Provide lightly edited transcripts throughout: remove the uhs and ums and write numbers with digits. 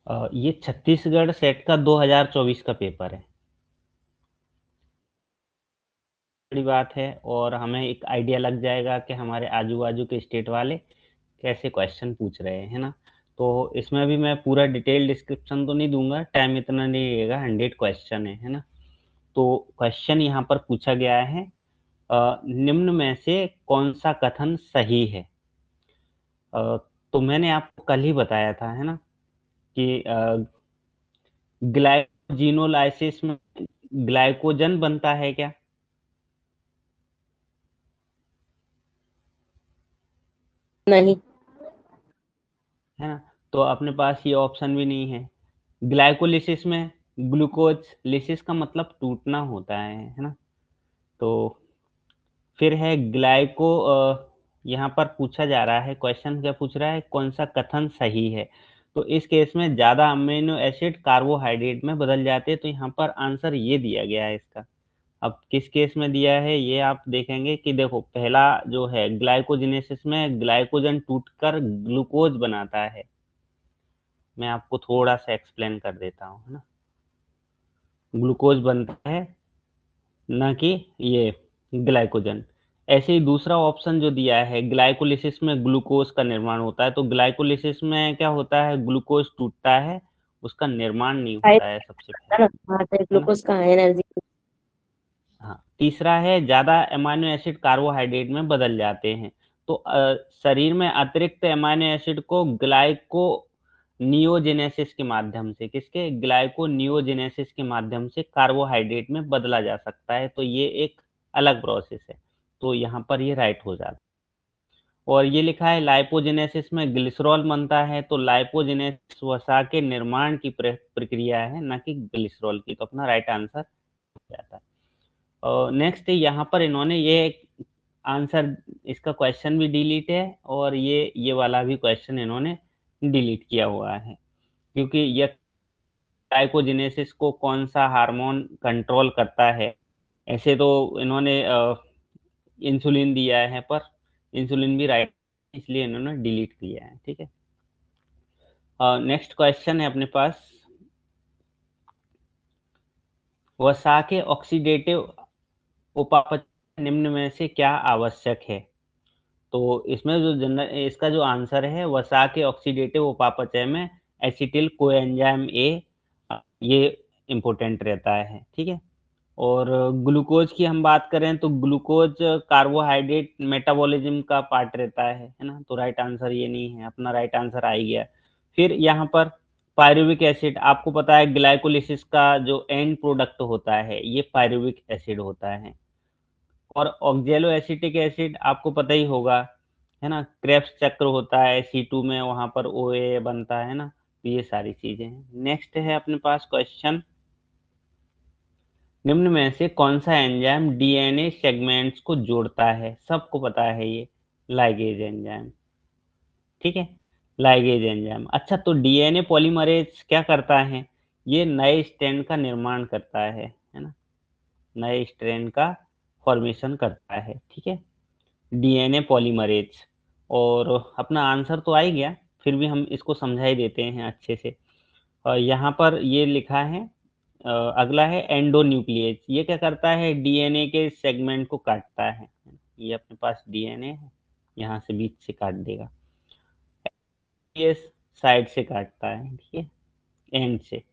ये छत्तीसगढ़ सेट का 2024 का पेपर है। बड़ी बात है और हमें एक आइडिया लग जाएगा कि हमारे आजू-बाजू के स्टेट वाले कैसे क्वेश्चन पूछ रहे हैं, है ना? तो इसमें भी मैं पूरा डिटेल डिस्क्रिप्शन तो नहीं दूँगा, टाइम इतना नहीं लगेगा, 100 क्वेश्चन है ना? तो क्वेश्चन यहाँ पर पूछा गया है निम्न में से कौन-सा कथन सही है? अ, तो मैंने आपको कल ही बताया था, है ना? कि ग्लाइकोजिनोलाइसिस में ग्लाइकोजन बनता है क्या? नहीं। है ना? तो अपने पास ये ऑप्शन भी नहीं है। ग्लाइकोलिसिस में ग्लूकोज लिसिस का मतलब टूटना होता है ना? तो फिर है यहाँ पर पूछा जा रहा है क्वेश्चन क्या पूछ रहा है कौन-सा कथन सही है? तो इस केस में ज़्यादा अमीनो एसिड कार्बोहाइड्रेट में बदल जाते हैं, तो यहाँ पर आंसर ये दिया गया है इसका। अब किस केस में दिया है ये आप देखेंगे कि देखो पहला जो है ग्लाइकोजेनेसिस में ग्लाइकोजन टूटकर ग्लूकोज बनाता है। मैं आपको थोड़ा-सा एक्सप्लेन कर देता हूँ, है ना? ग्लूकोज बनता है, ना कि ये ग्लाइकोजन। ऐसे ही दूसरा ऑप्शन जो दिया है ग्लाइकोलिसिस में ग्लूकोज का निर्माण होता है, तो ग्लाइकोलिसिस में क्या होता है ग्लूकोज टूटता है, उसका निर्माण नहीं होता है सबसे है ना, पहले, वहाँ पे है ना? ग्लूकोज का एनर्जी। हाँ, तीसरा है ज़्यादा अमीनो एसिड कार्बोहाइड्रेट में बदल जाते हैं। तो शरीर में अतिरिक्त अमीनो एसिड को ग्लाइकोनियोजेनेसिस के माध्यम से किसके ग्लाइकोनियोजेनेसिस के माध्यम से कार्बोहाइड्रेट में बदला जा सकता है, तो ये एक अलग प्रोसेस है। तो यहाँ पर ये राइट हो जाता है। और ये लिखा है लाइपोजेनेसिस में ग्लिसरॉल बनता है, तो लाइपोजेनेसिस वसा के निर्माण की प्रक्रिया है, ना कि ग्लिसरॉल की, तो अपना राइट आंसर हो जाता है। नेक्स्ट यहाँ पर इन्होंने ये आंसर इसका क्वेश्चन भी डिलीट है और ये वाला भी क्वेश्चन इन्होंने डिलीट किया हुआ है क्योंकि ये ग्लाइकोजेनेसिस को कौन सा हार्मोन कंट्रोल करता है ऐसे तो इन्होंने इंसुलिन दिया है पर इंसुलिन भी राइट इसलिए इन्होंने डिलीट किया है ठीक है नेक्स्ट क्वेश्चन है अपने पास वसा के ऑक्सीडेटिव उपापचय निम्न में से क्या आवश्यक है तो इसमें जो इसका जो आंसर है वसा के ऑक्सीडेटिव उपापचय में एसिटिल कोएंजाइम ए ये इम्पोर्टेंट रहता है, ठीक है? और ग्लूकोज़ की हम बात करें तो ग्लूकोज़ कार्बोहाइड्रेट मेटाबॉलिज़्म का पार्ट रहता है ना? तो राइट आंसर ये नहीं है, अपना राइट आंसर आ ही गया। फिर यहाँ पर पायरुविक एसिड आपको पता है ग्लाइकोलिसिस का जो एंड प्रोडक्ट होता है, ये पायरुविक एसिड होता है। और ऑक्ज़ैलो एसिटिक एसिड आपको पता ही होगा, है ना? क्रेब्स चक्र होता है C2 में वहाँ पर OA बनता है ना? तो ये सारी चीज़ें हैं। नेक्स्ट है अपने पास क्वेश्चन निम्न में से कौन-सा एंजाइम डीएनए सेगमेंट्स को जोड़ता है? सबको पता है ये, लाइगेज एंजाइम, ठीक है? Ligase enzyme. अच्छा तो डीएनए पॉलीमरेज़ क्या करता है? ये नए स्ट्रैंड का निर्माण करता है ना? नए स्ट्रैंड का फॉर्मेशन करता है, ठीक है? डीएनए पॉलीमरेज़ और अपना आंसर तो आ ही गया, फिर भी हम इसको समझा ही देते हैं अच्छे से। यहाँ पर ये लिखा है अगला है एंडोन्यूक्लियस ये क्या करता है डीएनए के सेगमेंट को काटता है। ये अपने पास डीएनए है, यहाँ से बीच से काट देगा। ये साइड से काटता है, ठीक है? एंड से।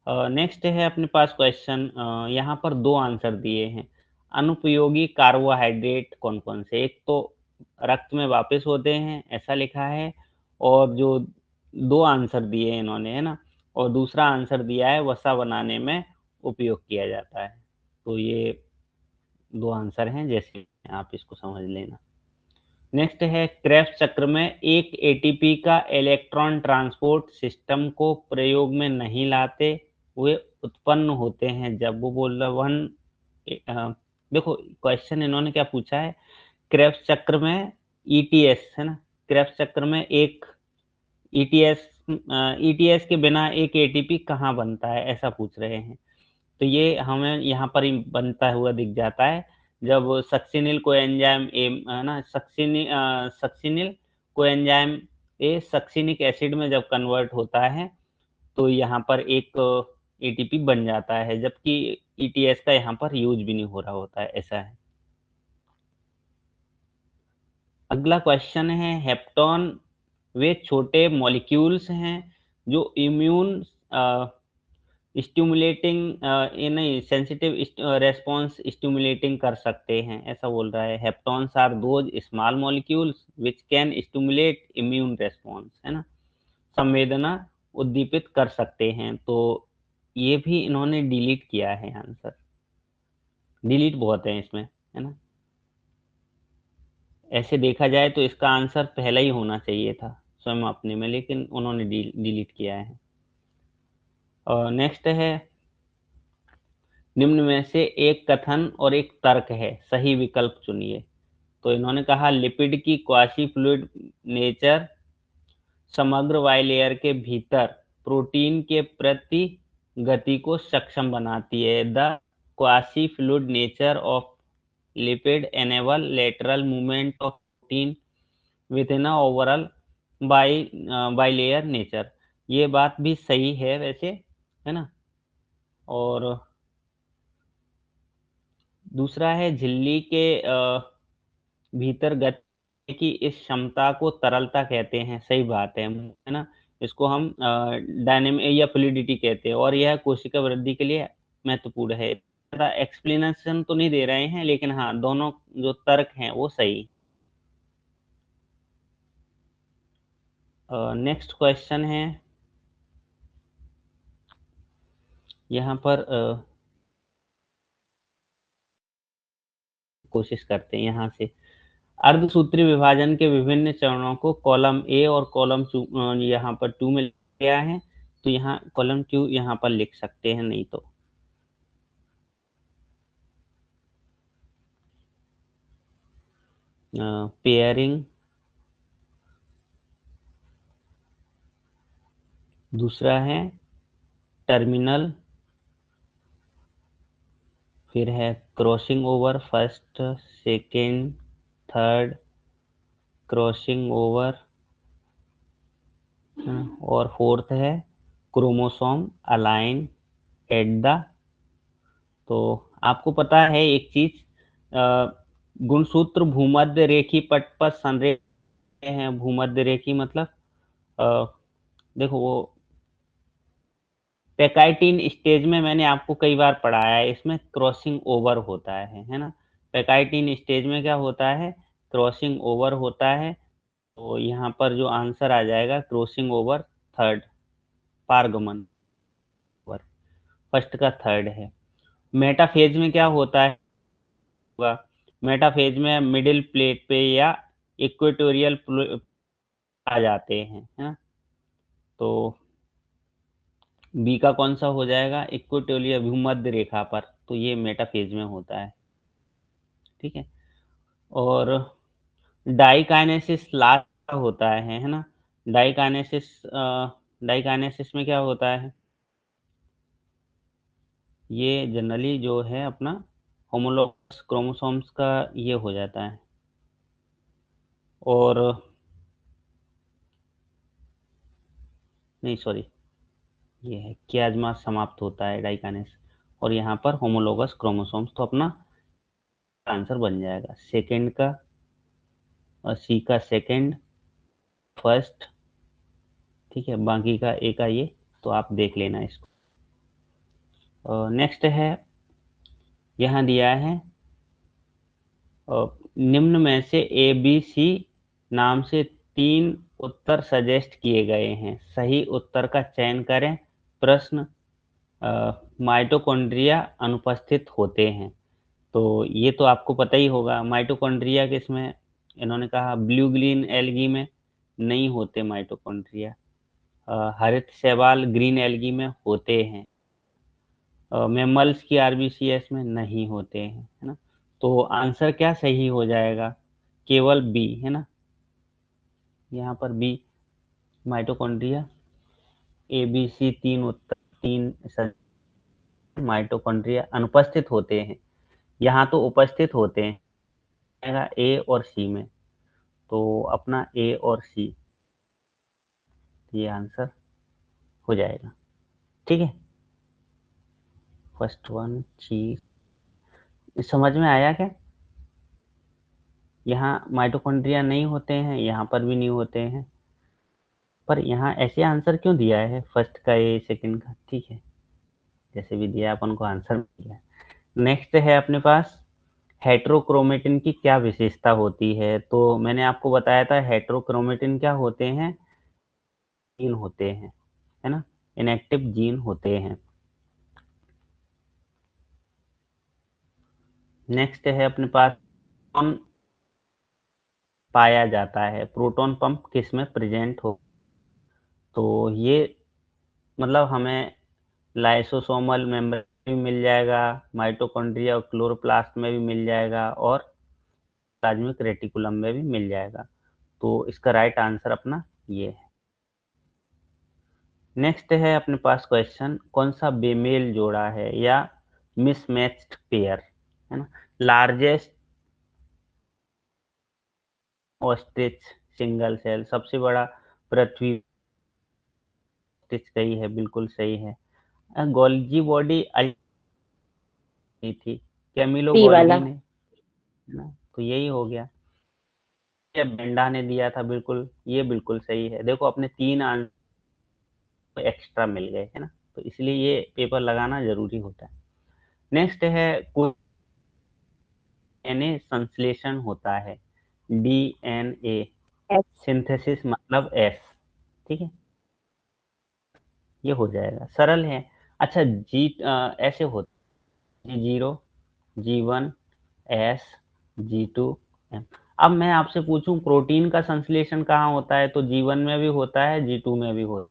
नेक्स्ट है अपने पास क्वेश्चन यहाँ पर 2 आंसर दिए हैं। अनुपयोगी कार्बोहाइड्रेट कौन-कौन से? एक तो रक्त में वापस होते हैं, ऐसा लिखा है और जो 2 आंसर दिए हैं इन्होंने, है ना? और दूसरा आंसर दिया है वसा बनाने में उपयोग किया जाता है। तो ये 2 आंसर हैं, जैसे आप इसको समझ लेना। नेक्स्ट है क्रेब्स चक्र में एक एटीपी का इलेक्ट्रॉन ट्रांसपोर्ट सिस्टम को प्रयोग में नहीं लाते हुए उत्पन्न होते हैं जब वो बोल रहा वन देखो क्वेश्चन इन्होंने क्या पूछा है क्रेब्स चक्र में ईटीएस है ना क्रेब्स चक्र में एक ईटीएस ईटीएस के बिना एक एटीपी कहाँ बनता है ऐसा पूछ रहे हैं तो ये हमें यहाँ पर ही बनता हुआ दिख जाता है, जब सक्सिनिल कोएंजाइम ए है ना succinyl coenzyme A succinic acid में जब कन्वर्ट होता है, तो यहाँ पर एक एटीपी बन जाता है, जबकि ईटीएस का यहाँ पर यूज भी नहीं हो रहा होता है, ऐसा है। अगला क्वेश्चन है, हेप्टोन वे छोटे मॉलिक्यूल्स हैं जो इम्यून स्टिमुलेटिंग नहीं सेंसिटिव रेस्पॉन्स स्टिमुलेटिंग कर सकते हैं, ऐसा बोल रहा है। Haptens are those small molecules which can stimulate immune response, है ना, संवेदना उद्दीपित कर सकते हैं। तो ये भी इन्होंने डिलीट किया है आंसर, डिलीट बहुत है इसमें, है ना। ऐसे देखा जाए तो इसका आंसर पहला ही होना चाहिए था स्वयं अपने में, लेकिन उन्होंने डिलीट किया है। और नेक्स्ट है, निम्न में से एक कथन और एक तर्क है, सही विकल्प चुनिए। तो इन्होंने कहा लिपिड की क्वासी फ्लूइड नेचर समग्र बाइलेयर के भीतर प्रोटीन के प्रति गति को सक्षम बनाती है। The quasi fluid nature of lipid enable lateral movement of protein with in overall bilayer nature. ये बात भी सही है वैसे, है ना। और दूसरा है, झिल्ली के भीतर गति की इस क्षमता को तरलता कहते हैं, सही बात है ना। इसको हम डायनेमिक या फ्लूइडिटी कहते हैं, और यह कोशिका वृद्धि के लिए महत्वपूर्ण है। एक्सप्लेनेशन तो नहीं दे रहे हैं, लेकिन हाँ, दोनों जो तर्क हैं वो सही। नेक्स्ट क्वेश्चन है, यहाँ पर कोशिश करते हैं यहाँ से। अर्धसूत्री विभाजन के विभिन्न चरणों को कॉलम ए और कॉलम यहाँ पर 2 में लिया है, तो यहाँ कॉलम 2 यहाँ पर लिख सकते हैं, नहीं तो पेयरिंग, दूसरा है टर्मिनल, फिर है crossing over, first second third crossing over, और फोर्थ है क्रोमोसोम अलाइन एट द। तो आपको पता है एक चीज, गुणसूत्र भूमध्य रेखी पट पर संरेखित हैं। भूमध्य रेखी मतलब अ, देखो वो पैकाइटिन स्टेज में मैंने आपको कई बार पढ़ाया है, इसमें क्रॉसिंग ओवर होता है ना। पैकाइटिन स्टेज में क्या होता है, क्रॉसिंग ओवर होता है। तो यहाँ पर जो आंसर आ जाएगा क्रॉसिंग ओवर थर्ड, पारगमन ओवर, फर्स्ट का थर्ड है। मेटाफेज में क्या होता है, होगा मेटाफेज में मिडिल प्लेट पे या इक्वेटोरियल आ जाते हैं, है ना। तो बी का कौन सा हो जाएगा, इक्वेटोरियल भूमध्य रेखा पर, तो ये मेटाफेज में होता है, ठीक है। और डाइकाइनेसिस लास्ट होता है ना। डाइकाइनेसिस डाइकाइनेसिस में क्या होता है, ये जनरली जो है अपना होमोलॉगस क्रोमोसोम्स का ये हो जाता है। और नहीं सॉरी, ये है कियाज्मा समाप्त होता है डाइकाइनेस, और यहाँ पर होमोलॉगस क्रोमोसोम्स, तो अपना आंसर बन जाएगा सेकंड का, और सी का सेकंड, फर्स्ट, ठीक है, बाकी का ए का ये। तो आप देख लेना इसको। नेक्स्ट है, यहाँ दिया है निम्न में से ए बी सी नाम से 3 उत्तर सजेस्ट किए गए हैं, सही उत्तर का चयन करें। प्रश्न, माइटोकॉन्ड्रिया अनुपस्थित होते हैं। तो ये तो आपको पता ही होगा, माइटोकॉन्ड्रिया किसमें, इन्होंने कहा ब्लू ग्रीन एल्गी में नहीं होते माइटोकॉन्ड्रिया, हरित शैवाल ग्रीन एल्गी में होते हैं, मैमल्स की आरबीसीएस में नहीं होते हैं, है ना। तो आंसर क्या सही हो जाएगा, केवल बी, है ना। यहाँ पर B, mitochondria, A B C 3 उत्तर, 3 माइटोकॉन्ड्रिया अनुपस्थित होते हैं, यहाँ तो उपस्थित होते हैं ए और सी में। तो अपना ए और सी ये आंसर हो जाएगा। ठीक है, फर्स्ट वन चीज समझ में आया क्या? यहाँ माइटोकॉन्ड्रिया नहीं होते हैं, यहाँ पर भी नहीं होते हैं, पर यहाँ ऐसे आंसर क्यों दिया है फर्स्ट का ए सेकंड का? ठीक है, जैसे भी दिया अपन को आंसर मिल गया। नेक्स्ट है अपने पास हेट्रोक्रोमेटिन की क्या विशेषता होती है? तो मैंने आपको बताया था हेट्रोक्रोमेटिन क्या होते हैं, जीन होते हैं, है ना, इनएक्टिव जीन होते हैं। नेक्स्ट है अपने पास कौन पाया जाता है, प्रोटॉन पंप किसमें प्रेजेंट हो? तो ये मतलब हमें लाइसोसोमल मेम्ब्रेन में भी मिल जाएगा, माइटोकॉन्ड्रिया और क्लोरोप्लास्ट में भी मिल जाएगा, और प्लाज्मिक रेटिकुलम में भी मिल जाएगा। तो इसका राइट आंसर अपना ये है। नेक्स्ट है अपने पास क्वेश्चन, कौन सा बेमेल जोड़ा है या मिसमैच्ड पेयर, है ना? लार्जेस्ट ऑस्ट्रिच सिंगल सेल, सबसे बड़ा पृथ्वी ऑस्ट्रिच का ही है, बिल्कुल सही है। गोल्गी बॉडी थी कैमिलो सी गोल्गी वाला। ने, है ना, तो यही हो गया। ये बेंडा ने दिया था, बिल्कुल ये बिल्कुल सही है। देखो अपने 3 आंसर एक्स्ट्रा मिल गए, है ना, तो इसलिए ये पेपर लगाना जरूरी होता है। नेक्स्ट है कुछ डीएनए संश्लेषण होता है, डीएनए एच। सिंथेसिस मतलब एस, ठीक है, ये हो जाएगा, सरल है। अच्छा ऐसे होता है G0, G1, S, G2, M. अब मैं आपसे पूछूं प्रोटीन का संश्लेषण कहाँ होता है, तो G1 में भी होता है, G2 में भी होता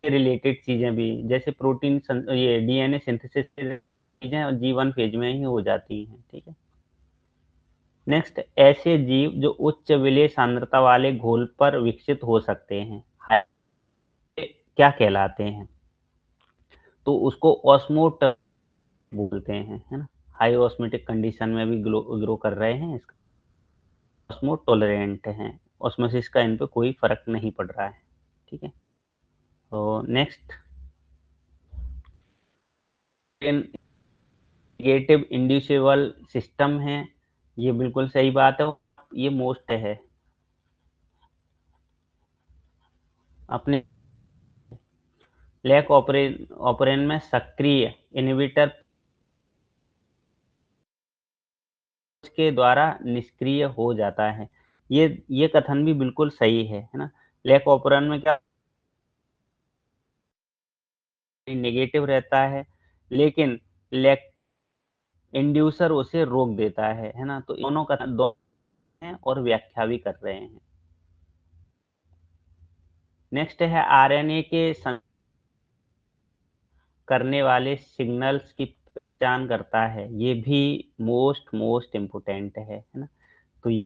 है। रिलेटेड चीजें भी, जैसे ये डीएनए सिंथेसिस चीजें और G1 फेज में ही हो जाती हैं, ठीक है। नेक्स्ट, ऐसे जीव जो उच्च विलेय सांद्रता वाले घोल पर विकसित हो सकते हैं, क्या कहलाते हैं? तो उसको ऑस्मोट बोलते हैं, है ना, हाई ऑस्मोटिक कंडीशन में भी ग्रो कर रहे हैं, इसका ऑस्मो टॉलरेंट हैं, ऑस्मोसिस का इन पे कोई फर्क नहीं पड़ रहा है, ठीक है। तो नेक्स्ट, नेगेटिव इंड्यूसिबल सिस्टम है, ये बिल्कुल सही बात है, ये मोस्ट है अपने लैक ऑपरेन में सक्रिय इनहिबिटर के द्वारा निष्क्रिय हो जाता है, ये कथन भी बिल्कुल सही है ना। लैक ऑपरेन में क्या नेगेटिव रहता है, लेकिन लैक इंड्यूसर उसे रोक देता है ना, तो दोनों कथन दोनों हैं और व्याख्या भी कर रहे हैं। नेक्स्ट है आरएनए के करने वाले सिग्नल्स की पहचान करता है, ये भी मोस्ट मोस्ट इम्पोर्टेंट है ना, तो ये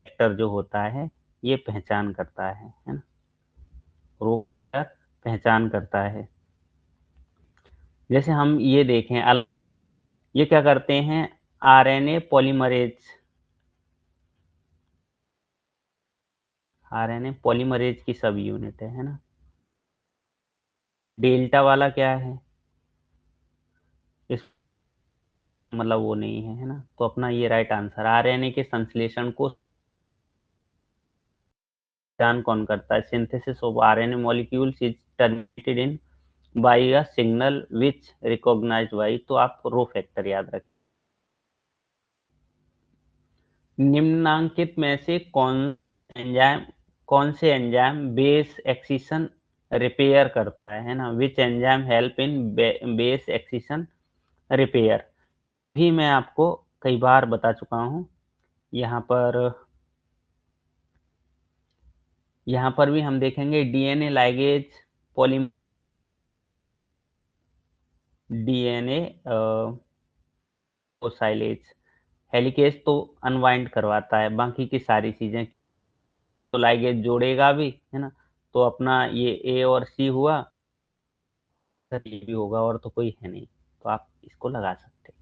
फैक्टर जो होता है ये पहचान करता है ना, रोक पहचान करता है। जैसे हम ये देखें ये क्या करते हैं, आरएनए पॉलीमरेज, आरएनए पॉलीमरेज की सब यूनिट है ना। डेल्टा वाला क्या है, इस मतलब वो नहीं है, है ना, तो अपना ये राइट आंसर, आरएनए के संश्लेषण को पहचान कौन करता है, synthesis of RNA molecules is terminated in by a signal which recognized by, तो आप रो फैक्टर याद रखें। निम्नांकित में से एंजाइम कौन से एंजाइम बेस एक्सिशन रिपेयर करता है ना, which enzyme help in base excision repair, भी मैं आपको कई बार बता चुका हूँ। यहाँ पर यहाँ पर भी हम देखेंगे डीएनए लाइगेज पॉली डीएनए ओसाइलेज, हेलिकेज तो अनवाइंड करवाता है, बाकी की सारी चीजें तो लाइगेज जोड़ेगा भी, है ना, तो अपना ये ए और सी हुआ, सर ये भी होगा, और तो कोई है नहीं, तो आप इसको लगा सकते हैं।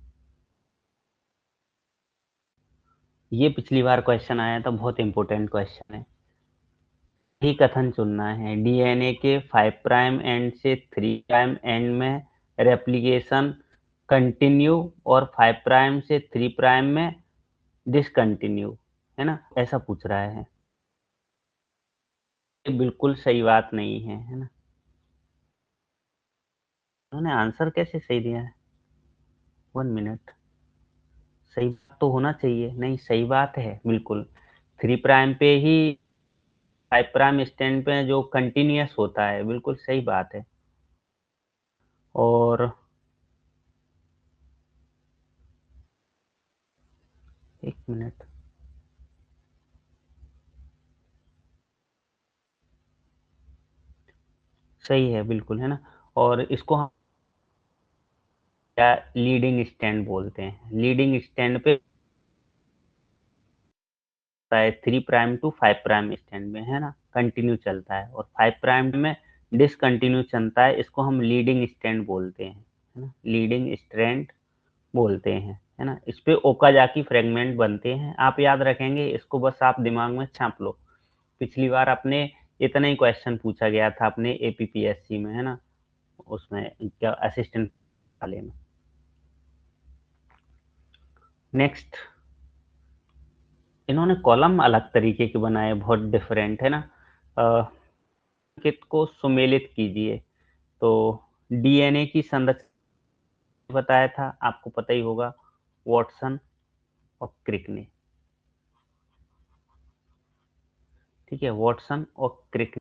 ये पिछली बार क्वेश्चन आया था, बहुत इंपॉर्टेंट क्वेश्चन है। ही कथन चुनना है। डीएनए के 5 प्राइम एंड से 3 प्राइम एंड में रेप्लिकेशन कंटिन्यू और 5 प्राइम से 3 प्राइम में डिसकंटिन्यू, है ना? ऐसा पूछ रहा है। ये बिल्कुल सही बात नहीं है ना? उन्होंने आंसर कैसे सही दिया है? 1 मिनट। सही बात तो होना चाहिए। नहीं, सही बात है बिल्कुल। 3 प्राइम पे ही 5 प्राइम स्टैंड पे जो कंटीन्यूअस होता है, बिल्कुल सही बात है। और 1 मिनट। सही है बिल्कुल, है ना? और इसको हम क्या लीडिंग स्टैंड बोलते हैं। लीडिंग स्टैंड पे होता है 3 प्राइम टू 5 प्राइम स्टैंड में, है ना? कंटिन्यू चलता है और 5 प्राइम में डिसकंटिन्यू चलता है। इसको हम लीडिंग स्टैंड बोलते हैं, है ना? लीडिंग स्ट्रैंड बोलते हैं, है ना? इस पे ओकाजाकी फ्रेगमेंट बनते हैं। आप याद रखेंगे इसको, बस आप दिमाग में छाप लो। पिछली बार अपने इतना ही क्वेश्चन पूछा गया था अपने एपीपीएससी में, है ना? उसमें क्या असिस्टेंट वाले में। नेक्स्ट, इन्होंने कॉलम अलग तरीके के बनाए, बहुत डिफरेंट, है ना? कित को सुमेलित कीजिए। तो डीएनए की संरचना बताया था, आपको पता ही होगा, वॉटसन और क्रिक ने। ठीक है, वॉटसन और क्रिक,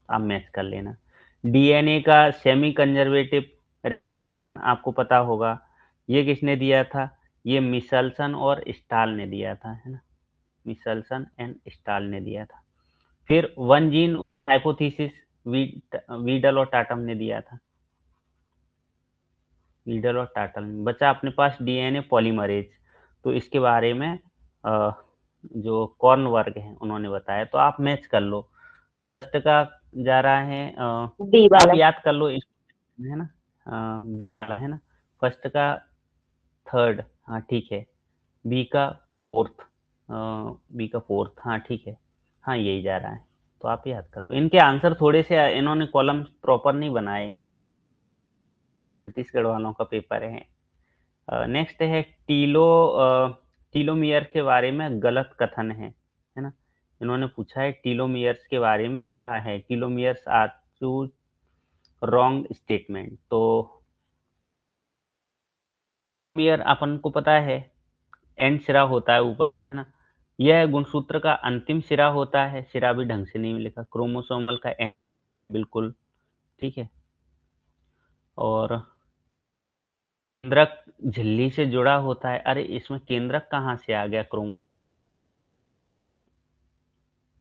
आप मैच कर लेना। डीएनए का सेमी कंजर्वेटिव आपको पता होगा, ये किसने दिया था? ये मिशेल्सन और स्टाल ने दिया था, है ना? मिशेल्सन एंड स्टाल ने दिया था। फिर वन जीन हाइपोथेसिस वीडल और टाटम ने दिया था। वीडल और टाटम। बचा अपने पास डीएनए पॉलीमरेज। तो इसके बारे में जो कॉर्नवर्ग हैं उन्होंने बताया। तो आप मैच कर लो। फर्स्ट का जा रहा है बी आप वाला। याद कर लो, है ना? है ना? फर्स्ट का थर्ड, हाँ ठीक है। बी का फोर्थ, बी का फोर्थ, हाँ ठीक है। हाँ, यही जा रहा है। तो आप याद करो। इनके आंसर थोड़े से इन्होंने कॉलम प्रॉपर नहीं बनाए। छत्तीसगढ़ वालों का पेपर है। नेक्स्ट है टीलोमियर के बारे में गलत कथन है ना? इन्होंने पूछा है टीलोमियर्स के बारे में क्या है। टीलोमियर्स आर टू रॉन्ग स्टेटमेंट। तो टीलोमियर अपन को पता है एंड सिरा होता है ऊपर, है ना? यह गुणसूत्र का अंतिम सिरा होता है। सिरा भी ढंग से नहीं लिखा, क्रोमोसोमल का एंड, बिल्कुल ठीक है। और केंद्रक झिल्ली से जुड़ा होता है। अरे इसमें केंद्रक कहाँ से आ गया? क्रोम,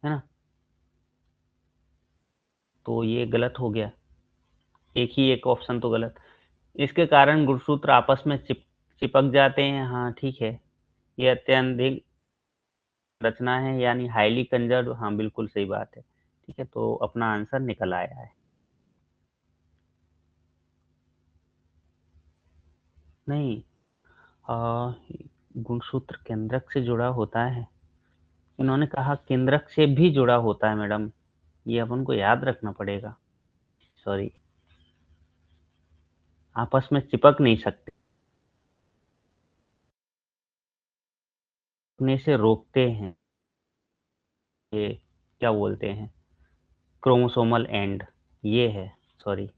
है ना? तो ये गलत हो गया। एक ही एक ऑप्शन तो गलत। इसके कारण गुणसूत्र आपस में चिपक जाते हैं। हाँ ठीक है। ये अत्यधिक रचना है, यानी हाईली कंजर्व। हाँ बिल्कुल सही बात है। ठीक है, तो अपना आंसर निकल आया है। नहीं, आ, गुणसूत्र केंद्रक से जुड़ा होता है। इन्होंने कहा केंद्रक से भी जुड़ा होता है मैडम। ये अपन को याद रखना पड़ेगा। सॉरी, आपस में चिपक नहीं सकते, अपने से रोकते हैं। ये क्या बोलते हैं? क्रोमोसोमल एंड, ये है। सॉरी,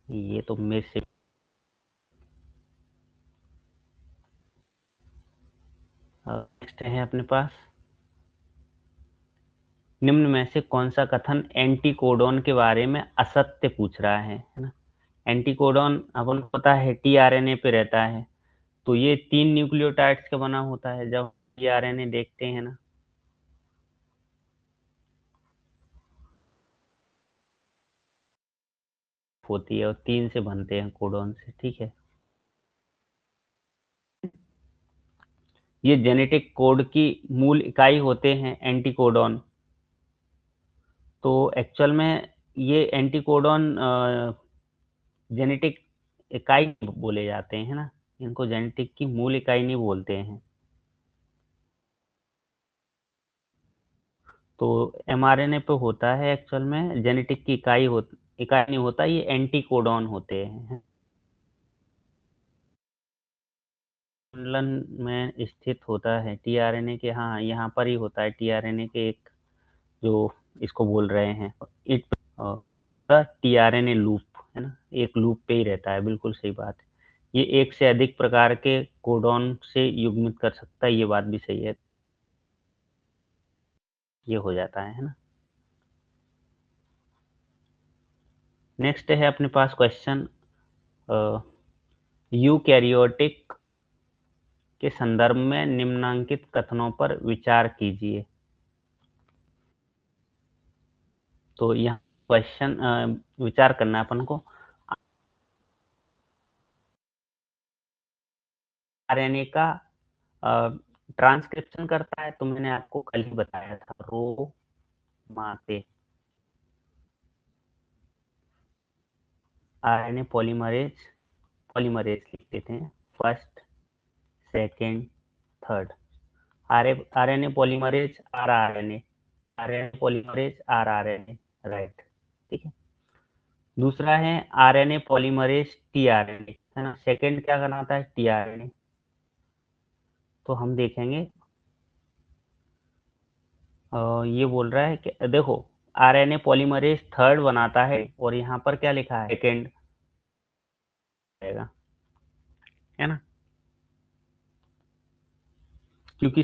ये तो मेरे से। नेक्स्ट है अपने पास, निम्न में से कौन सा कथन एंटीकोडॉन के बारे में असत्य पूछ रहा है ना? एंटीकोडॉन अपन को पता है टीआरएनए पे रहता है। तो ये 3 न्यूक्लियोटाइड्स का बना होता है। जब टीआरएनए देखते हैं ना, होती है और 3 से बनते हैं कोडॉन से। ठीक है, ये जेनेटिक कोड की मूल इकाई होते हैं एंटीकोडॉन। तो एक्चुअल में ये एंटीकोडॉन जेनेटिक इकाई बोले जाते हैं ना। इनको जेनेटिक की मूल इकाई नहीं बोलते हैं। तो एमआरएनए पे होता है एक्चुअल में जेनेटिक की इकाई नहीं होता, ये एंटीकोडॉन होते हैं। संलग्न में स्थित होता है टीआरएनए के, हाँ यहाँ पर ही होता है टीआरएनए के एक जो इसको बोल रहे हैं इट टीआरएनए लूप है ना, एक लूप पे ही रहता है, बिल्कुल सही बात है। ये एक से अधिक प्रकार के कोडॉन से युग्मित कर सकता है, ये बात भी सही है। ये हो जाता है ना। नेक्स्ट है अपने पास क्वेश्चन, यूकैरियोटिक के संदर्भ में निम्नलिखित कथनों पर विचार कीजिए। तो यहाँ क्वेश्चन विचार करना है अपन को। आरएनए का ट्रांसक्रिप्शन करता है, तो मैंने आपको कल ही बताया था, रो माते आरएनए पॉलीमरेज लिख देते हैं, first second third. RNA polymerase RNA polymerase rRNA, right, ठीक है। दूसरा है आरएनए पॉलीमरेज टीआरएनए, है ना। सेकेंड क्या बनाता है, टीआरएनए। तो हम देखेंगे ये बोल रहा है कि देखो आरएनए पॉलीमरेज थर्ड बनाता है और यहाँ पर क्या लिखा है, सेकेंड आएगा, है ना, क्योंकि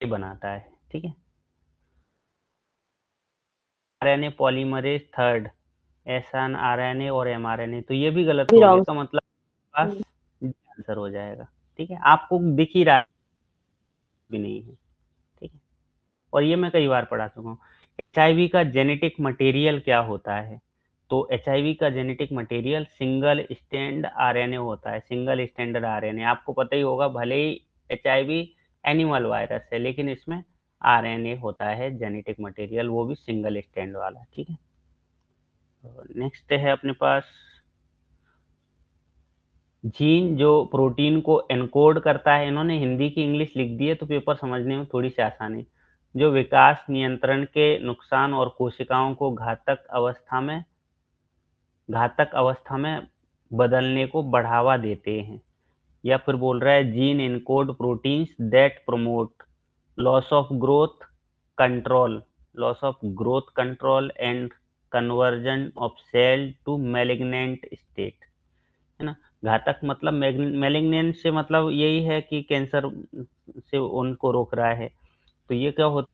बनाता है, ठीक है। RNA polymerase third, SN RNA और एमआरएनए, तो ये भी गलत भी हो गया, रॉन्ग। इसका मतलब पास आंसर हो जाएगा, ठीक है। आपको दिख ही रहा भी नहीं है, ठीक है। और ये मैं कई बार पढ़ा चुका हूँ। एचआईवी का जेनेटिक मटेरियल क्या होता है, तो एचआईवी का genetic material single stand RNA होता है, सिंगल स्टैंडर्ड आरएनए। आपको पता ही होगा, भले ही एचआईवी एनिमल वायरस है, लेकिन इसमें आरएनए होता है जेनेटिक मटेरियल, वो भी सिंगल स्टैंड वाला, ठीक है। नेक्स्ट है अपने पास, जीन जो प्रोटीन को एनकोड करता है, इन्होंने हिंदी की इंग्लिश लिख दी है तो पेपर समझने में थोड़ी सी आसानी, जो विकास नियंत्रण के नुकसान और कोशिकाओं को घातक अवस्था में बदलने को बढ़ावा देते हैं। या फिर बोल रहा है gene encode proteins that promote loss of growth control and conversion of cell to malignant state, है ना। घातक मतलब मैलिग्नेंट से मतलब यही है कि कैंसर से उनको रोक रहा है। तो ये क्या होता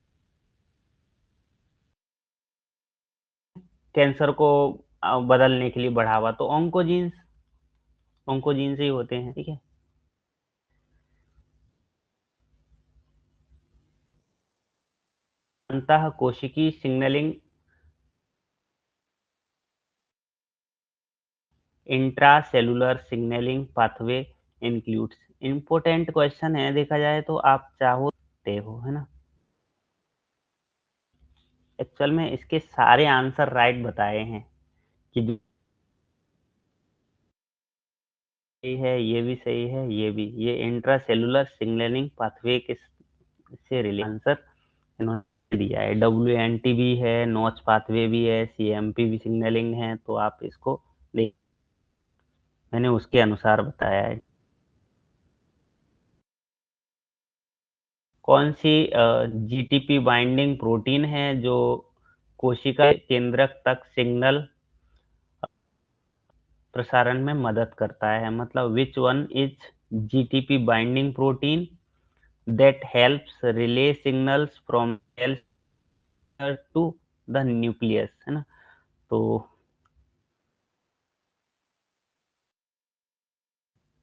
है, कैंसर को बदलने के लिए बढ़ावा, तो ऑन्कोजीन से ही होते हैं, ठीक है। अंतः कोशिकी signaling intracellular signaling pathway includes, important question है, देखा जाए तो आप चाहो सकते हो, है ना। एक्चुअल में इसके सारे आंसर राइट बताए हैं कि जो सही है, ये भी सही है, ये भी, ये इंट्रासेलुलर सिग्नलिंग पाथवे के से रिलेटेड आंसर इन्होंने दिया है। WNT भी है, नॉच पाथवे भी है, CMP भी सिग्नलिंग है, तो आप इसको देख, मैंने उसके अनुसार बताया है। कौन सी GTP बाइंडिंग प्रोटीन है जो कोशिका केंद्रक तक सिग्नल प्रसारण में मदद करता है, मतलब which one is GTP binding protein that helps relay signals from cell to the nucleus, है ना। तो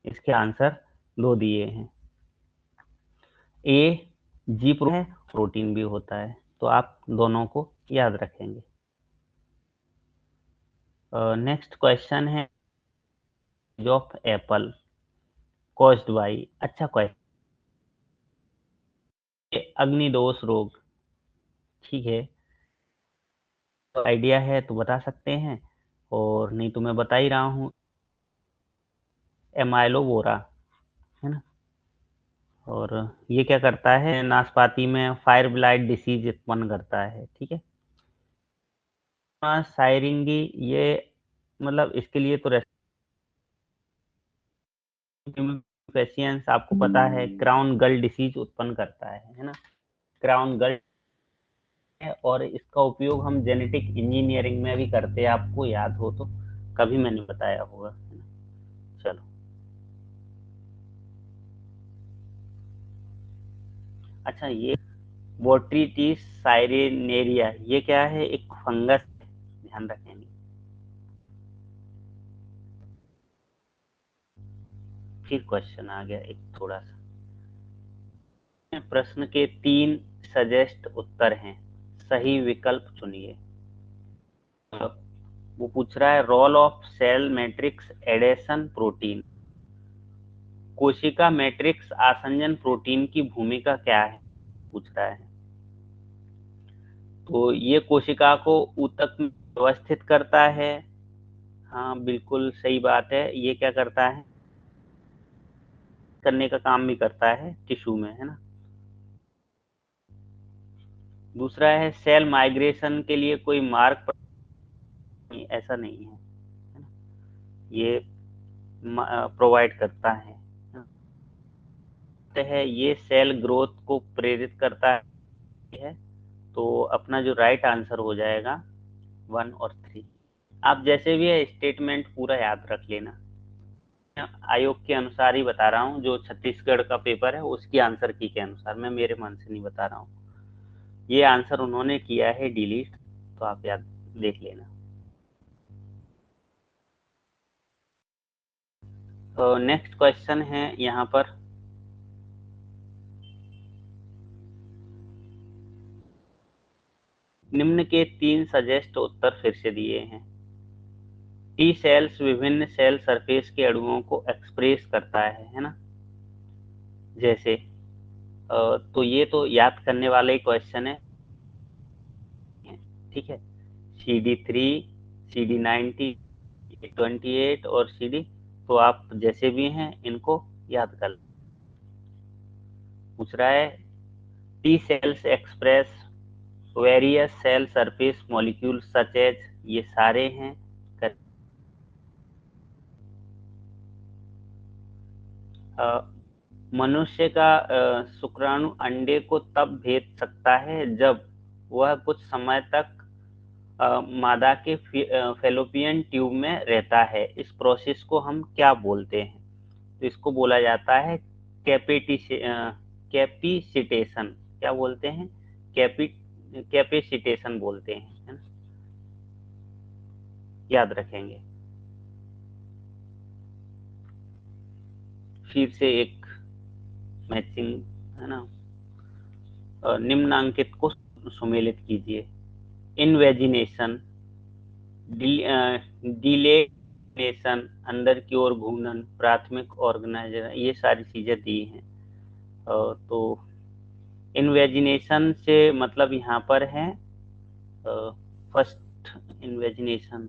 इसके आंसर दो दिए हैं, ए जी प्रो है, प्रोटीन भी होता है, तो आप दोनों को याद रखेंगे। नेक्स्ट क्वेश्चन है ऑफ एप्पल कॉज्ड बाई, अच्छा क्वेश्चन, अग्निदोष रोग, ठीक है। तो आइडिया है तो बता सकते हैं, और नहीं तो मैं बता ही रहा हूँ, एमाइलोवोरा, है ना। और ये क्या करता है, नाशपाती में फायर ब्लाइट डिसीज उत्पन्न करता है, ठीक है। सायरिंगी ये मतलब इसके लिए तो पेशियंस आपको पता है क्राउन गल डिसीज उत्पन्न करता है ना। क्राउन गल है और इसका उपयोग हम जेनेटिक इंजीनियरिंग में भी करते हैं, आपको याद हो तो कभी मैंने बताया होगा, है ना। चलो, अच्छा ये बोट्रिटिस साइरेनेरिया ये क्या है, एक फंगस है, ध्यान रखेंगे। फिर क्वेश्चन आ गया एक थोड़ा सा, प्रश्न के 3 सजेस्ट उत्तर हैं, सही विकल्प चुनिए। वो पूछ रहा है role of cell matrix adhesion protein, कोशिका मैट्रिक्स आसंजन प्रोटीन की भूमिका क्या है, पूछ रहा है। तो ये कोशिका को ऊतक में व्यवस्थित करता है। हाँ बिल्कुल सही बात है, ये क्या करता है, करने का काम भी करता है टिश्यू में, है ना। दूसरा है सेल माइग्रेशन के लिए कोई मार्ग, ऐसा नहीं है, है ना? ये प्रोवाइड करता है ये सेल ग्रोथ को प्रेरित करता है। तो अपना जो राइट आंसर हो जाएगा 1 और 3। आप जैसे भी है स्टेटमेंट पूरा याद रख लेना। आयोग के अनुसार ही बता रहा हूँ, जो छत्तीसगढ़ का पेपर है उसकी आंसर की के अनुसार, मैं मेरे मन से नहीं बता रहा हूँ। ये आंसर उन्होंने किया है डिलीट, तो आप याद देख लेना। तो नेक्स्ट क्वेश्चन है यहाँ पर, निम्न के 3 सजेस्ट उत्तर फिर से दिए हैं। टी सेल्स विभिन्न सेल सरफेस के अणुओं को एक्सप्रेस करता है ना। जैसे तो ये तो याद करने वाला ही क्वेश्चन है, ठीक है। CD3, CD90, CD28 और CD, तो आप जैसे भी हैं इनको याद कर। पूछ रहा है T cells express various cell surface molecule such as, ये सारे हैं। मनुष्य का शुक्राणु अंडे को तब भेज सकता है जब वह कुछ समय तक मादा के फेलोपियन ट्यूब में रहता है। इस प्रोसेस को हम क्या बोलते हैं, तो इसको बोला जाता है कैपिसिटेशन। क्या बोलते हैं, कैपि कैपेसिटेशन बोलते हैं, है ना, याद रखेंगे। फिर से एक मैचिंग, है ना। निम्नांकित को सुमेलित कीजिए। इनवेजिनेशन, डिलेशन, अंदर की ओर घूमना, प्राथमिक ऑर्गेनाइजर, ये सारी चीजें दी हैं। तो इन्वेजिनेशन से मतलब यहाँ पर है फर्स्ट इन्वेजिनेशन,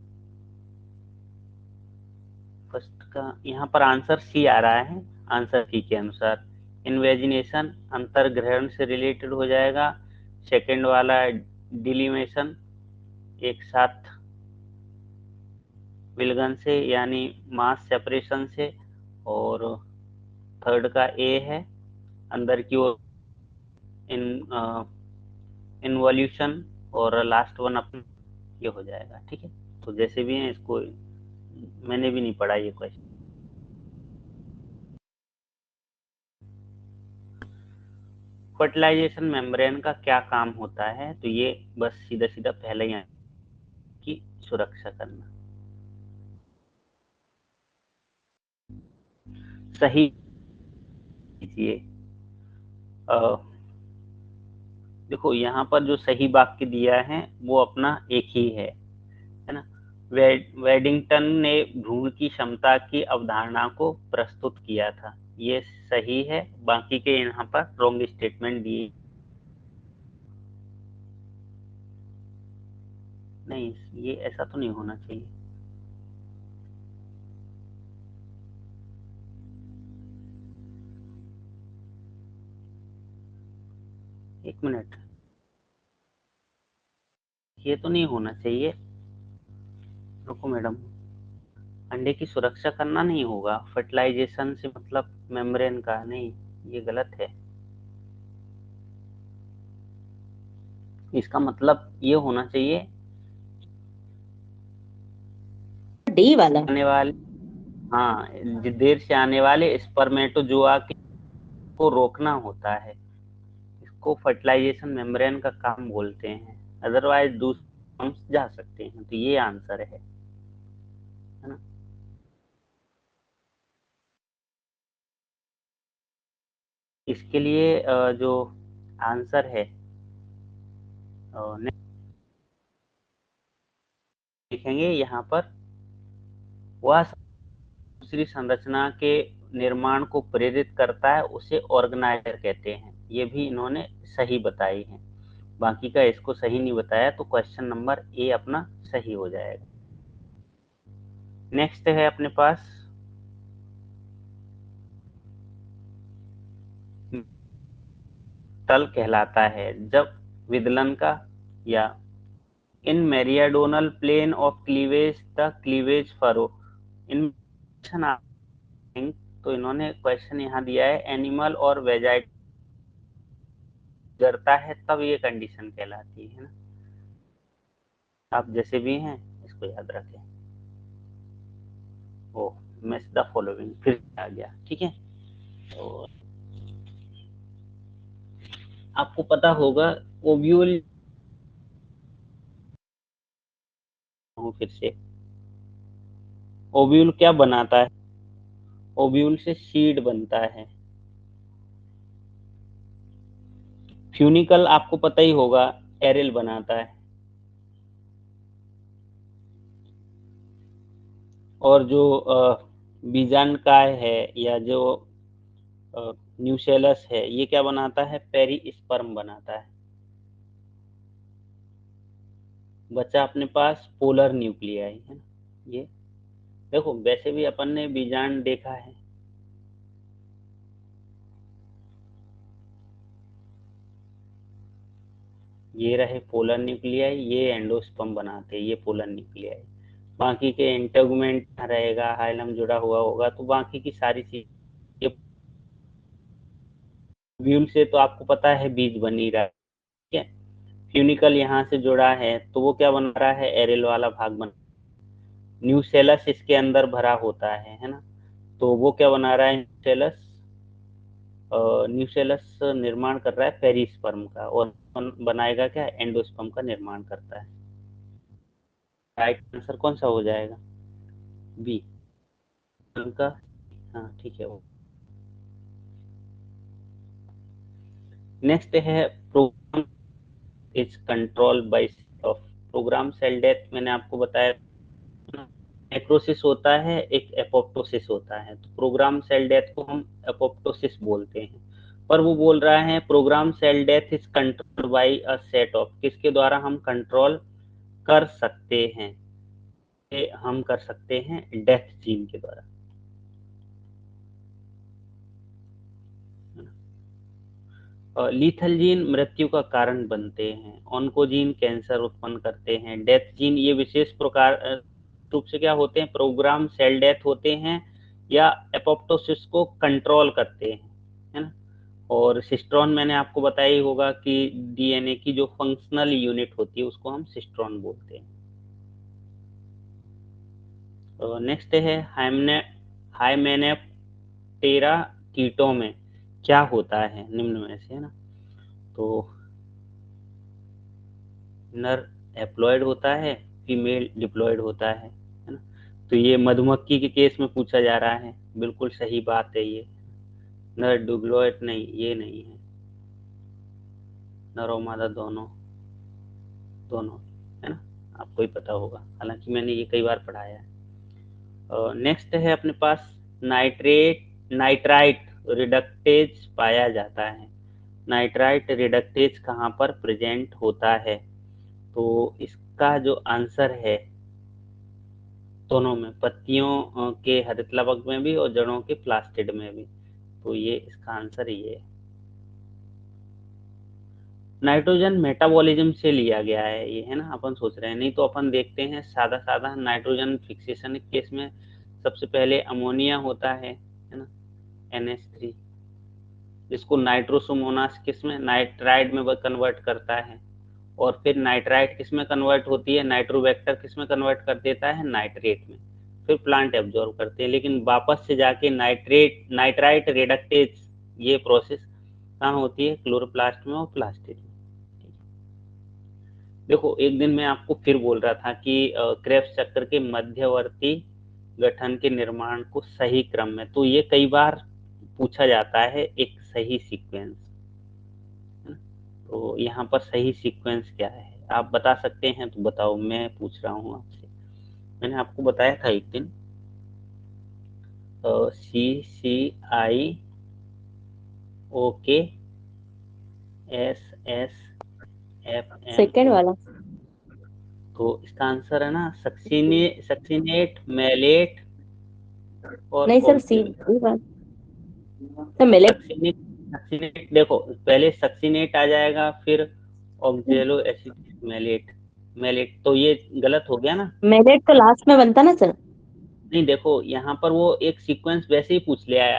फर्स्ट का यहाँ पर आंसर सी आ रहा है, आंसर सी के अनुसार इन्वेजिनेशन अंतर्ग्रहण से रिलेटेड हो जाएगा। सेकंड वाला डिलीमेशन एक साथ विलगन से यानी मास सेपरेशन से, और थर्ड का ए है अंदर की ओर इन इन्वॉल्यूशन, और लास्ट वन अपना ये हो जाएगा, ठीक है। तो जैसे भी है इसको, मैंने भी नहीं पढ़ा ये क्वेश्चन। फर्टिलाइजेशन मेम्ब्रेन का क्या काम होता है, तो ये बस सीधा सीधा पहले ही की सुरक्षा करना। सही कीजिए। देखो यहाँ पर जो सही वाक्य दिया है वो अपना एक ही है ना। वेडिंगटन ने भ्रूण की क्षमता की अवधारणा को प्रस्तुत किया था, ये सही है। बाकी के यहाँ पर रॉन्ग स्टेटमेंट दिए, नहीं ये ऐसा तो नहीं होना चाहिए। मिनट, ये तो नहीं होना चाहिए। रुको मैडम, अंडे की सुरक्षा करना नहीं होगा, फर्टिलाइजेशन से मतलब मेम्ब्रेन का नहीं, ये गलत है। इसका मतलब ये होना चाहिए डी वाला। आने वाले, हाँ, देर से आने वाले स्पर्मेटोजोआ को रोकना होता है। इसको फर्टिलाइजेशन मेम्ब्रेन का काम बोलते हैं, अदरवाइज दूसरे हम जा सकते हैं। तो ये आंसर है ना। इसके लिए जो आंसर है लिखेंगे यहाँ पर, वह दूसरी संरचना के निर्माण को प्रेरित करता है, उसे ऑर्गेनाइजर कहते हैं। ये भी इन्होंने सही बताई है, बाकी का इसको सही नहीं बताया, तो क्वेश्चन नंबर ए अपना सही हो जाएगा। नेक्स्ट है अपने पास तल कहलाता है जब विदलन का या in meridional plane of cleavage the cleavage furrow in. तो इन्होंने क्वेश्चन यहाँ दिया है एनिमल और वेजाइट करता है तब ये कंडीशन कहलाती है ना। आप जैसे भी हैं इसको याद रखें। ओ, मिस द फॉलोइंग फिर आ गया, ठीक है। तो आपको पता होगा ओव्यूल, फिर से ओव्यूल क्या बनाता है, ओव्यूल से सीड बनता है। फ्यूनिकल आपको पता ही होगा एरिल बनाता है। और जो बीजांडकाय है या जो न्यूसेलस है, ये क्या बनाता है, पेरिस्पर्म बनाता है। बचा अपने पास पोलर न्यूक्लियाई है ना। ये देखो, वैसे भी अपन ने बीजांड देखा है, ये रहे पोलर न्यूक्लियाई, ये एंडोस्पर्म बनाते हैं, ये पोलर न्यूक्लियाई। बाकी के इंटेगुमेंट रहेगा, हाइलम जुड़ा हुआ होगा, तो बाकी की सारी चीज ये व्यूल से तो आपको पता है बीज बन ही रहा है, ठीक है। फ्यूनिकल यहाँ से जुड़ा है तो वो क्या बन रहा है, एरिल वाला भाग बन, न्यूसेलस इसके अंदर भरा होता है ना। तो वो क्या बना रहा है, न्यूसेलस, न्यूसेलस निर्माण कर रहा है पेरिस्पर्म का, और बनाएगा क्या, एंडोस्पर्म का निर्माण करता है। राइट आंसर कौन सा हो जाएगा, बी का। हाँ ठीक है वो। नेक्स्ट है program is control by of, program cell death मैंने आपको बताया, नेक्रोसिस होता है, एक एपोप्टोसिस होता है। तो प्रोग्राम सेल डेथ को हम एपोप्टोसिस बोलते हैं। पर वो बोल रहा है program cell death is controlled by a set of, किसके द्वारा हम कंट्रोल कर सकते हैं, ये हम कर सकते हैं डेथ जीन के द्वारा। लीथल जीन मृत्यु का कारण बनते हैं, ऑन्कोजीन कैंसर उत्पन्न करते हैं, डेथ जीन ये विशेष प्रकार रूप से क्या होते हैं, प्रोग्राम सेल डेथ होते हैं या एपोप्टोसिस को कंट्रोल करते हैं, है ना। और सिस्ट्रॉन मैंने आपको बताया ही होगा कि डीएनए की जो फंक्शनल यूनिट होती है उसको हम सिस्ट्रॉन बोलते हैं। तो नेक्स्ट है हाइमेनेप्टेरा कीटों में क्या होता है निम्न में से, है ना। तो नर एप्लॉयड होता है, फीमेल डिप्लॉयड होता है ना। तो ये मधुमक्खी के केस में पूछा जा रहा है, बिल्कुल सही बात है ये। नर डिप्लॉयड नहीं, ये नहीं है, नर और मादा दोनों, दोनों, है ना। आपको ही पता होगा, हालांकि मैंने ये कई बार पढ़ाया है। नेक्स्ट है अपने पास नाइट्राइट रिडक्टेज पाया जाता है। नाइट्राइट रिडक्टेज कहाँ पर प्रेजेंट होता है, तो इसका जो आंसर है दोनों में, पत्तियों के हरितलवक में भी और जड़ों के प्लास्टिड में भी। तो ये इसका आंसर ये है। नाइट्रोजन मेटाबॉलिज्म से लिया गया है ये, है ना, अपन सोच रहे हैं, नहीं तो अपन देखते हैं सादा सादा नाइट्रोजन फिक्सेशन केस में सबसे पहले अमोनिया होता है ना, NH3, जिसको नाइट्रोसोमोनास किस में, नाइट्राइड में कन्वर्ट करता है, और फिर नाइट्राइट किस में कन्वर्ट होती है, नाइट्रोबैक्टर किस में कन्वर्ट कर देता है, नाइट्रेट में, फिर प्लांट एब्जॉर्व करते हैं, लेकिन वापस से जाके नाइट्राइट रिडक्टेज ये प्रोसेस कहाँ होती है, क्लोरोप्लास्ट में और प्लास्टिड में। देखो एक दिन मैं आपको फिर बोल रहा था कि क्रेब्स चक्र के मध्यवर्ती गठन के निर्माण को सही क्रम में, तो ये कई बार पूछा जाता है एक सही सीक्वेंस, तो यहाँ पर सही सीक्वेंस क्या है आप बता सकते हैं तो बताओ, मैं पूछ रहा हूँ आपसे। मैंने आपको बताया था एक दिन CCI सेकंड OKSSFNO, वाला। तो इसका आंसर है ना सक्सिनेट, मैलेट और नहीं सर, सी ऑक्जेलो। डी बात। Sir millet. सक्सिनेट, सक्सिनेट देखो पहले सक्सिनेट आ जाएगा, फिर ऑक्जेलो एसिटिक मैलेट, मैलेट तो ये गलत हो गया ना। मिलेट तो लास्ट में बनता ना सर। नहीं देखो यहाँ पर वो एक सीक्वेंस वैसे ही पूछ लिया है,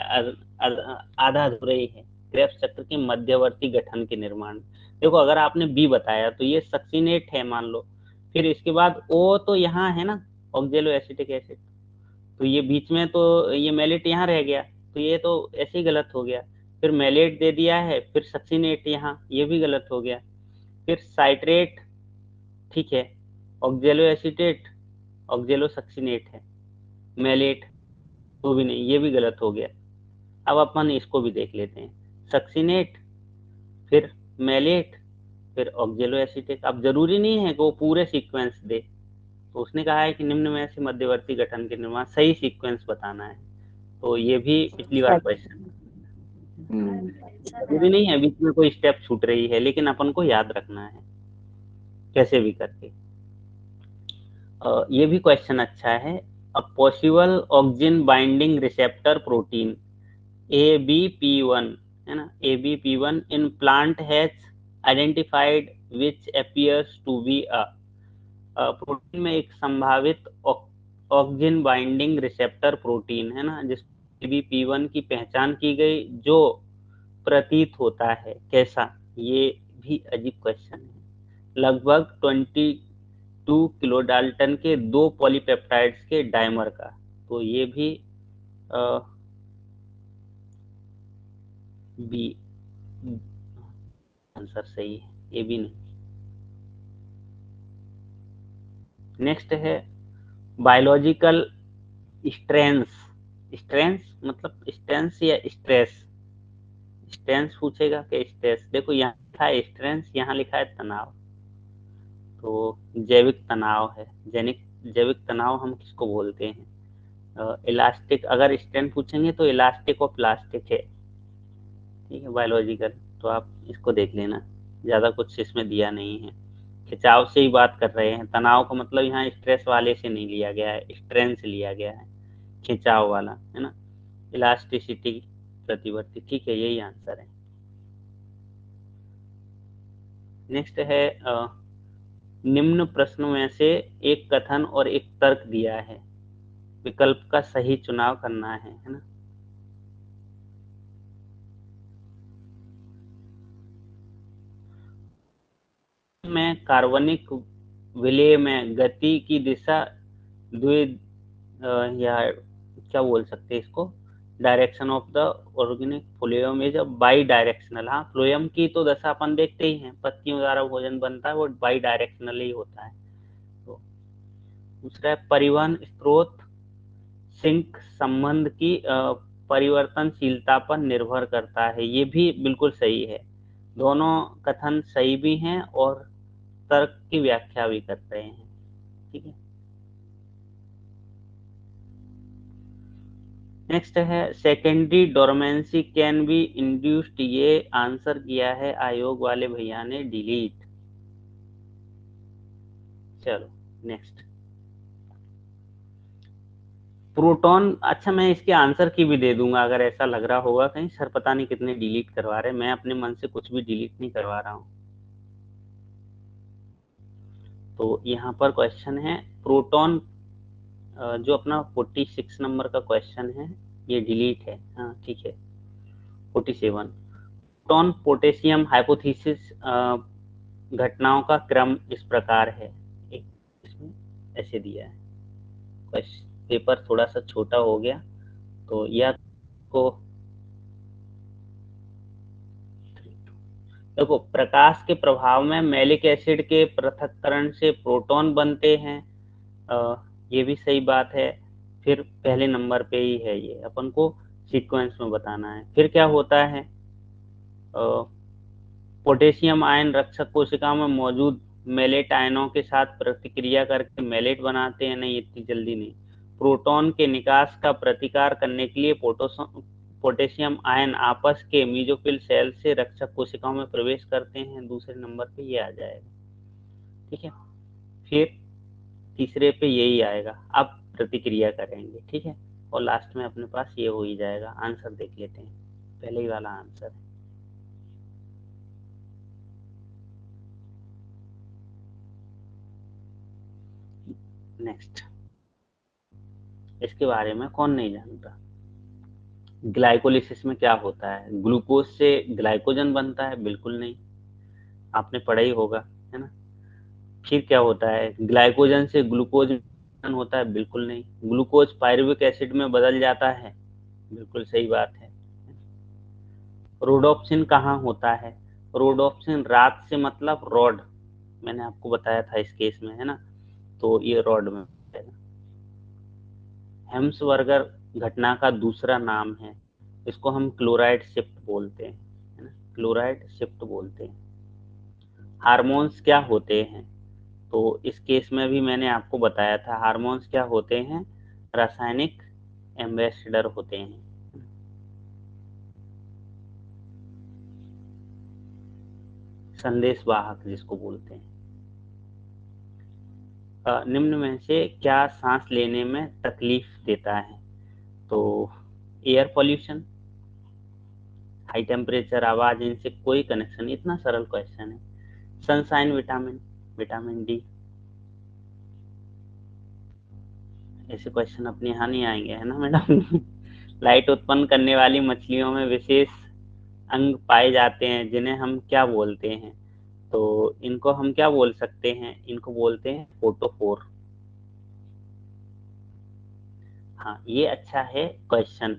आधा अधूरा ही है, क्रेब्स चक्र के मध्यवर्ती गठन के निर्माण। देखो अगर आपने बी बताया तो ये सक्सिनेट है मान लो, फिर इसके बाद ओ तो यहाँ है ना, ऑक्जेलो एसिटिक एसिड, तो ये बीच में तो ये मैलेट यहाँ रह गया, तो ये तो ऐसे ही गलत हो गया, फिर मैलेट दे दिया है, फिर सक्सिनेट यहाँ, ये भी गलत हो गया, फिर साइट्रेट, ठीक है, ऑक्जेलो एसिटेट, ऑक्जेलो सक्सिनेट है, मैलेट तो भी नहीं, ये भी गलत हो गया। अब अपन इसको भी देख लेते हैं, सक्सिनेट, फिर मैलेट, फिर ऑक्जेलो एसिटेट। अब जरूरी नहीं है कि वो पूरे सीक्वेंस दे, तो उसने कहा है कि निम्न में से मध्यवर्ती गठन के निर्माण सही सीक्वेंस बताना है, तो ये भी पिछली बार क्वेश्चन, जरूरी नहीं है बीच में कोई स्टेप छूट रही है, लेकिन अपन को याद रखना है कैसे भी करके। ये भी क्वेश्चन अच्छा है, a possible auxin binding receptor protein ABP1, है ना, ABP1 in plant has identified which appears to be a protein में एक संभावित ऑक्सिन बाइंडिंग रिसेप्टर प्रोटीन, है ना, जिस ABP1 की पहचान की गई, जो प्रतीत होता है कैसा, ये भी अजीब क्वेश्चन है, लगभग 22 किलोडाल्टन के दो पॉलीपेप्टाइड्स के डाइमर का, तो ये भी बी आंसर सही है, ये भी नहीं। नेक्स्ट है बायोलॉजिकल स्ट्रेंथ, स्ट्रेंथ मतलब स्ट्रेंथ या स्ट्रेस, स्ट्रेंथ पूछेगा कि स्ट्रेस, देखो यहाँ लिखा है स्ट्रेंथ, यहाँ लिखा है तनाव, तो जैविक तनाव है, जैविक तनाव हम किसको बोलते हैं, इलास्टिक, अगर स्ट्रेंथ पूछेंगे तो इलास्टिक और प्लास्टिक है, ठीक है, बायोलॉजिकल, तो आप इसको देख लेना, ज्यादा कुछ इसमें दिया नहीं है, खिंचाव से ही बात कर रहे हैं, तनाव का मतलब यहाँ स्ट्रेस वाले से नहीं लिया गया है, स्ट्रेंथ से लिया गया है, खिंचाव वाला, है ना, इलास्टिसिटी, प्रतिवर्ती, ठीक है, यही आंसर है। नेक्स्ट है निम्न प्रश्नों में से एक कथन और एक तर्क दिया है, विकल्प का सही चुनाव करना है ना। में कार्बनिक विलेय में गति की दिशा द्वि या क्या बोल सकते हैं इसको, direction of the organic phloem is by directional. हाँ, फ्लोएम की तो दशा अपन देखते ही हैं, पत्तियों द्वारा भोजन बनता है, वो बाई डायरेक्शनल ही होता है। तो दूसरा है परिवहन स्रोत सिंक संबंध की परिवर्तनशीलता पर निर्भर करता है, ये भी बिल्कुल सही है, दोनों कथन सही भी हैं और तर्क की व्याख्या भी कर रहे हैं, ठीक है। नेक्स्ट है secondary dormancy can be induced, ये आंसर किया है आयोग वाले भैया ने डिलीट। चलो नेक्स्ट, प्रोटॉन, अच्छा मैं इसके आंसर की भी दे दूंगा अगर ऐसा लग रहा होगा कहीं, सर पता नहीं कितने डिलीट करवा रहे हैं, मैं अपने मन से कुछ भी डिलीट नहीं करवा रहा हूँ। तो यहाँ पर क्वेश्चन है प्रोटॉन, जो अपना 46 नंबर का क्वेश्चन है ये डिलीट है, हाँ ठीक है। 47 प्रोटॉन पोटेशियम हाइपोथेसिस घटनाओं का क्रम इस प्रकार है, एक इसमें ऐसे दिया है। पेपर थोड़ा सा छोटा हो गया तो या को देखो, प्रकाश के प्रभाव में मैलिक एसिड के पृथक्करण से प्रोटॉन बनते हैं, ये भी सही बात है। फिर पहले नंबर पे ही है, ये अपन को सीक्वेंस में बताना है। फिर क्या होता है, पोटेशियम आयन रक्षक कोशिकाओं में मौजूद मेलेट आयनों के साथ प्रतिक्रिया करके मेलेट बनाते हैं, नहीं इतनी जल्दी नहीं। प्रोटॉन के निकास का प्रतिकार करने के लिए पोटेशियम आयन आपस के मीजोफिल सेल से रक्षक कोशिकाओं में प्रवेश करते हैं, दूसरे नंबर पे ये आ जाएगा, ठीक है। फिर तीसरे पे यही आएगा, अब प्रतिक्रिया करेंगे, ठीक है। और लास्ट में अपने पास ये हो ही जाएगा। आंसर देख लेते हैं, पहले ही वाला आंसर है। नेक्स्ट, इसके बारे में कौन नहीं जानता। ग्लाइकोलिसिस में क्या होता है, ग्लूकोज से ग्लाइकोजन बनता है, बिल्कुल नहीं, आपने पढ़ा ही होगा, है ना। फिर क्या होता है, ग्लाइकोजन से ग्लूकोज होता है, बिल्कुल नहीं। ग्लूकोज पायरुविक एसिड में बदल जाता है, बिल्कुल सही बात है। रोडोप्सिन कहाँ होता है, रोडोप्सिन रात से मतलब रॉड, मैंने आपको बताया था इस केस में, है ना। तो ये रॉड में है। हेम्सबर्गर घटना का दूसरा नाम है, इसको हम क्लोराइड शिफ्ट बोलते हैं, है ना, क्लोराइड शिफ्ट बोलते हैं। हार्मोन्स क्या होते हैं, तो इस केस में भी मैंने आपको बताया था, हार्मोन्स क्या होते हैं, रासायनिक एम्बेसडर होते हैं, संदेशवाहक जिसको बोलते हैं। निम्न में से क्या सांस लेने में तकलीफ देता है, तो एयर पॉल्यूशन, हाई टेम्परेचर, आवाज, इनसे कोई कनेक्शन, इतना सरल क्वेश्चन है। सनसाइन विटामिन, विटामिन डी, ऐसे क्वेश्चन अपने यहाँ नहीं आएंगे, है ना मैडम। लाइट उत्पन्न करने वाली मछलियों में विशेष अंग पाए जाते हैं जिन्हें हम क्या बोलते हैं, तो इनको हम क्या बोल सकते हैं, इनको बोलते हैं फोटोफोर। हाँ, ये अच्छा है क्वेश्चन।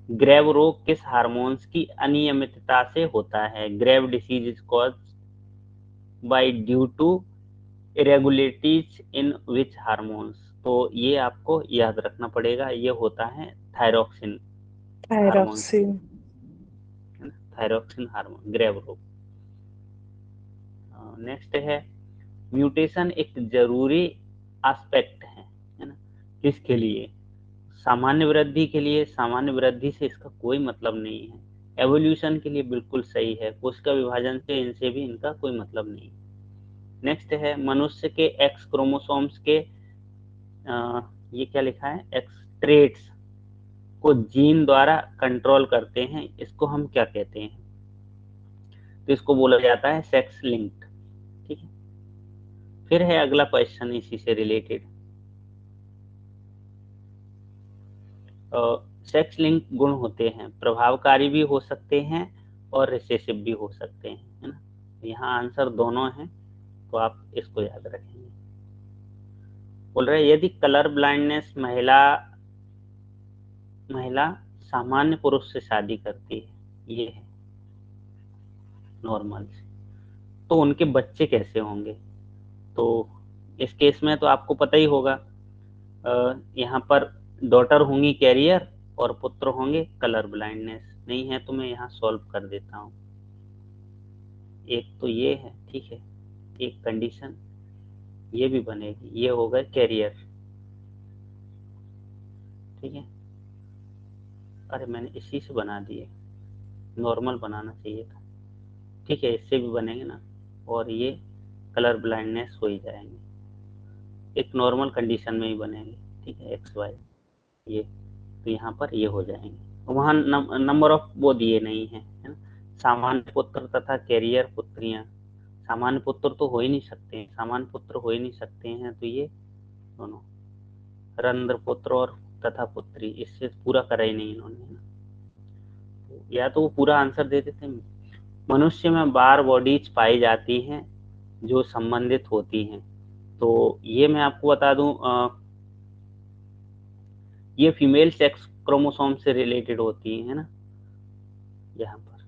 ग्रेव रोग किस हार्मोन्स की अनियमितता से होता है, grave disease is caused by due to irregularities in which hormones, तो ये आपको याद रखना पड़ेगा, ये होता है थायरोक्सिन हार्मोन से, थायरॉक्सिन। है ना, थायरोक्सिन हार्मोन, ग्रेव रोग। नेक्स्ट है, म्यूटेशन एक जरूरी एस्पेक्ट है ना, किसके लिए, सामान्य वृद्धि के लिए, सामान्य वृद्धि से इसका कोई मतलब नहीं है। एवोल्यूशन के लिए बिल्कुल सही है, कोशिका विभाजन से इनसे भी इनका कोई मतलब नहीं। नेक्स्ट है, मनुष्य के एक्स क्रोमोसोम्स के ये क्या लिखा है, एक्स ट्रेट्स को जीन द्वारा कंट्रोल करते हैं, इसको हम क्या कहते हैं, तो इसको बोला जाता है सेक्स लिंक्ड, ठीक है। फिर है अगला क्वेश्चन इसी से रिलेटेड, सेक्स लिंक गुण होते हैं, प्रभावकारी भी हो सकते हैं और रिसेसिव भी हो सकते हैं, है ना। यहाँ आंसर दोनों है, तो आप इसको याद रखेंगे। बोल रहे यदि कलर ब्लाइंडनेस महिला महिला सामान्य पुरुष से शादी करती है, ये है नॉर्मल से, तो उनके बच्चे कैसे होंगे, तो इस केस में तो आपको पता ही होगा, यहाँ पर डॉटर होंगी कैरियर और पुत्र होंगे कलर ब्लाइंडनेस, नहीं है तो मैं यहाँ सॉल्व कर देता हूँ। एक तो ये है, ठीक है, एक कंडीशन ये भी बनेगी, ये होगा कैरियर, ठीक है। अरे मैंने इसी से बना दिए, नॉर्मल बनाना चाहिए था, ठीक है, इससे भी बनेंगे ना, और ये कलर ब्लाइंडनेस हो ही जाएंगे, एक नॉर्मल कंडीशन में ही बनेंगे, ठीक है, एक्स वाई, ये तो यहाँ पर ये हो जाएंगे। वहाँ नंबर ऑफ वो दिए नहीं है, है ना, सामान्य पुत्र तथा कैरियर पुत्रियां, सामान्य पुत्र तो हो ही नहीं सकते हैं, सामान्य पुत्र हो ही नहीं सकते हैं, तो ये दोनों रंध्र पुत्र और तथा पुत्री, इससे पूरा करा ही नहीं इन्होंने, या तो वो पूरा आंसर दे देते। मनुष्य में 12 बॉडीज पाई जाती हैं जो संबंधित होती हैं, तो ये मैं आपको बता दूं, ये फीमेल सेक्स क्रोमोसोम से रिलेटेड होती है ना। यहाँ पर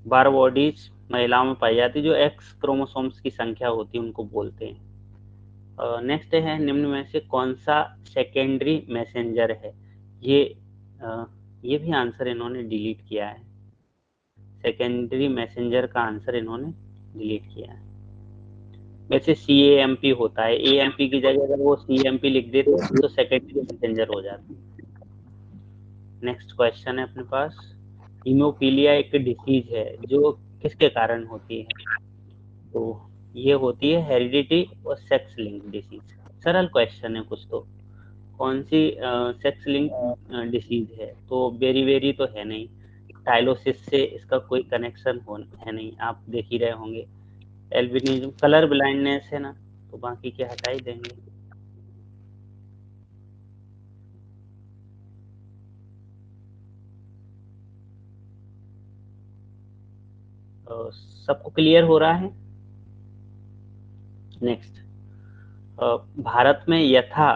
12 बॉडीज महिलाओं में पाई जाती है, जो एक्स क्रोमोसोम्स की संख्या होती है उनको बोलते हैं। नेक्स्ट है, निम्न में से कौन सा सेकेंडरी मैसेंजर है। ये ये भी आंसर इन्होंने डिलीट किया है, सेकेंडरी मैसेंजर का आंसर इन्होंने डिलीट किया है। वैसे CAMP होता है, AMP की जगह अगर वो CMP लिख देते तो सेकेंडरी मैसेंजर हो जाता। नेक्स्ट क्वेश्चन है अपने पास, हीमोफीलिया एक डिसीज है जो किसके कारण होती है, तो ये होती है हेरिडिटी और सेक्स लिंक डिसीज। सरल क्वेश्चन है कुछ तो, कौन सी सेक्स लिंक डिसीज है, तो बेरी बेरी तो है नहीं, टाइलोसिस से इसका कोई कनेक्शन है नहीं, आप देख ही रहे होंगे। एल्बिनिज्म कलर ब्लाइंडनेस है ना, तो बाकी के हटा ही देंगे। सबको क्लियर हो रहा है। नेक्स्ट, भारत में यथा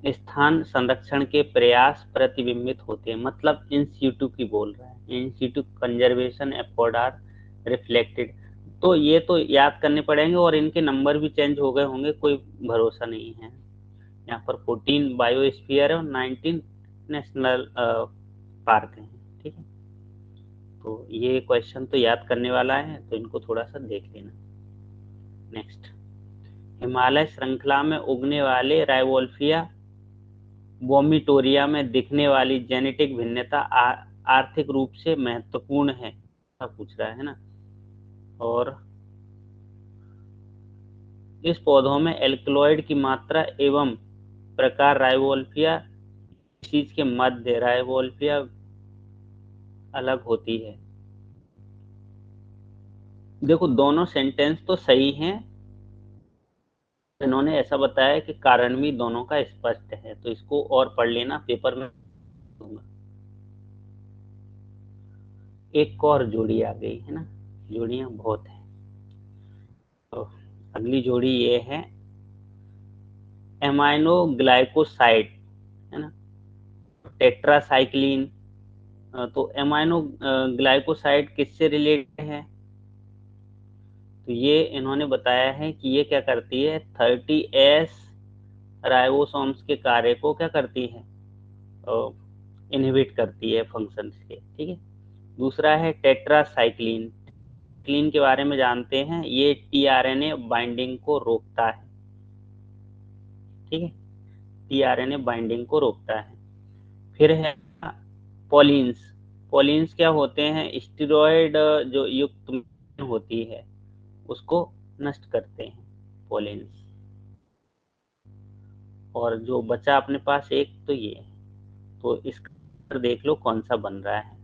स्थान संरक्षण के प्रयास प्रतिबिंबित होते हैं, मतलब इन सीटू की बोल रहा है, in situ conservation effort are reflected, तो ये तो याद करने पड़ेंगे और इनके नंबर भी चेंज हो गए होंगे, कोई भरोसा नहीं है। यहाँ पर 14 बायोस्फीयर है और 19 नेशनल पार्क हैं, ठीक है। तो ये क्वेश्चन तो याद करने वाला है, तो इनको थोड़ा सा देख लेना। नेक्स्ट, हिमालय श्रृंखला में उगने वाले राइवोल्फिया वोमिटोरिया में दिखने वाली जेनेटिक भिन्नता आर्थिक रूप से महत्वपूर्ण है, ऐसा पूछ रहा है ना। और इस पौधों में एल्कलॉइड की मात्रा एवं प्रकार राइवोल्फिया चीज के मध्य राइवोल्फिया अलग होती है। देखो दोनों सेंटेंस तो सही हैं, इन्होंने ऐसा बताया कि कारण भी दोनों का स्पष्ट है, तो इसको और पढ़ लेना, पेपर में दूंगा। एक और जोड़ी आ गई है ना, जोड़ियां बहुत है। तो अगली जोड़ी ये है एमाइनो ग्लाइकोसाइड, है ना, टेट्रासाइक्लिन। तो एमाइनो ग्लाइकोसाइड किससे रिलेटेड है, तो ये इन्होंने बताया है कि ये क्या करती है, 30S राइबोसोम्स के कार्य को क्या करती है, इनहिबिट करती है फंक्शन के, ठीक है। दूसरा है टेट्रासाइक्लिन, साइक्लिन के बारे में जानते हैं, ये टीआरएनए बाइंडिंग को रोकता है, ठीक है, टीआरएनए बाइंडिंग को रोकता है। फिर है पॉलिन्स, पॉलिन्स क्या होते हैं, स्टेरॉयड जो युक्त होती है उसको नष्ट करते हैं पॉलिन्स। और जो बचा अपने पास एक तो ये है, तो इसका आंसर देख लो कौन सा बन रहा है,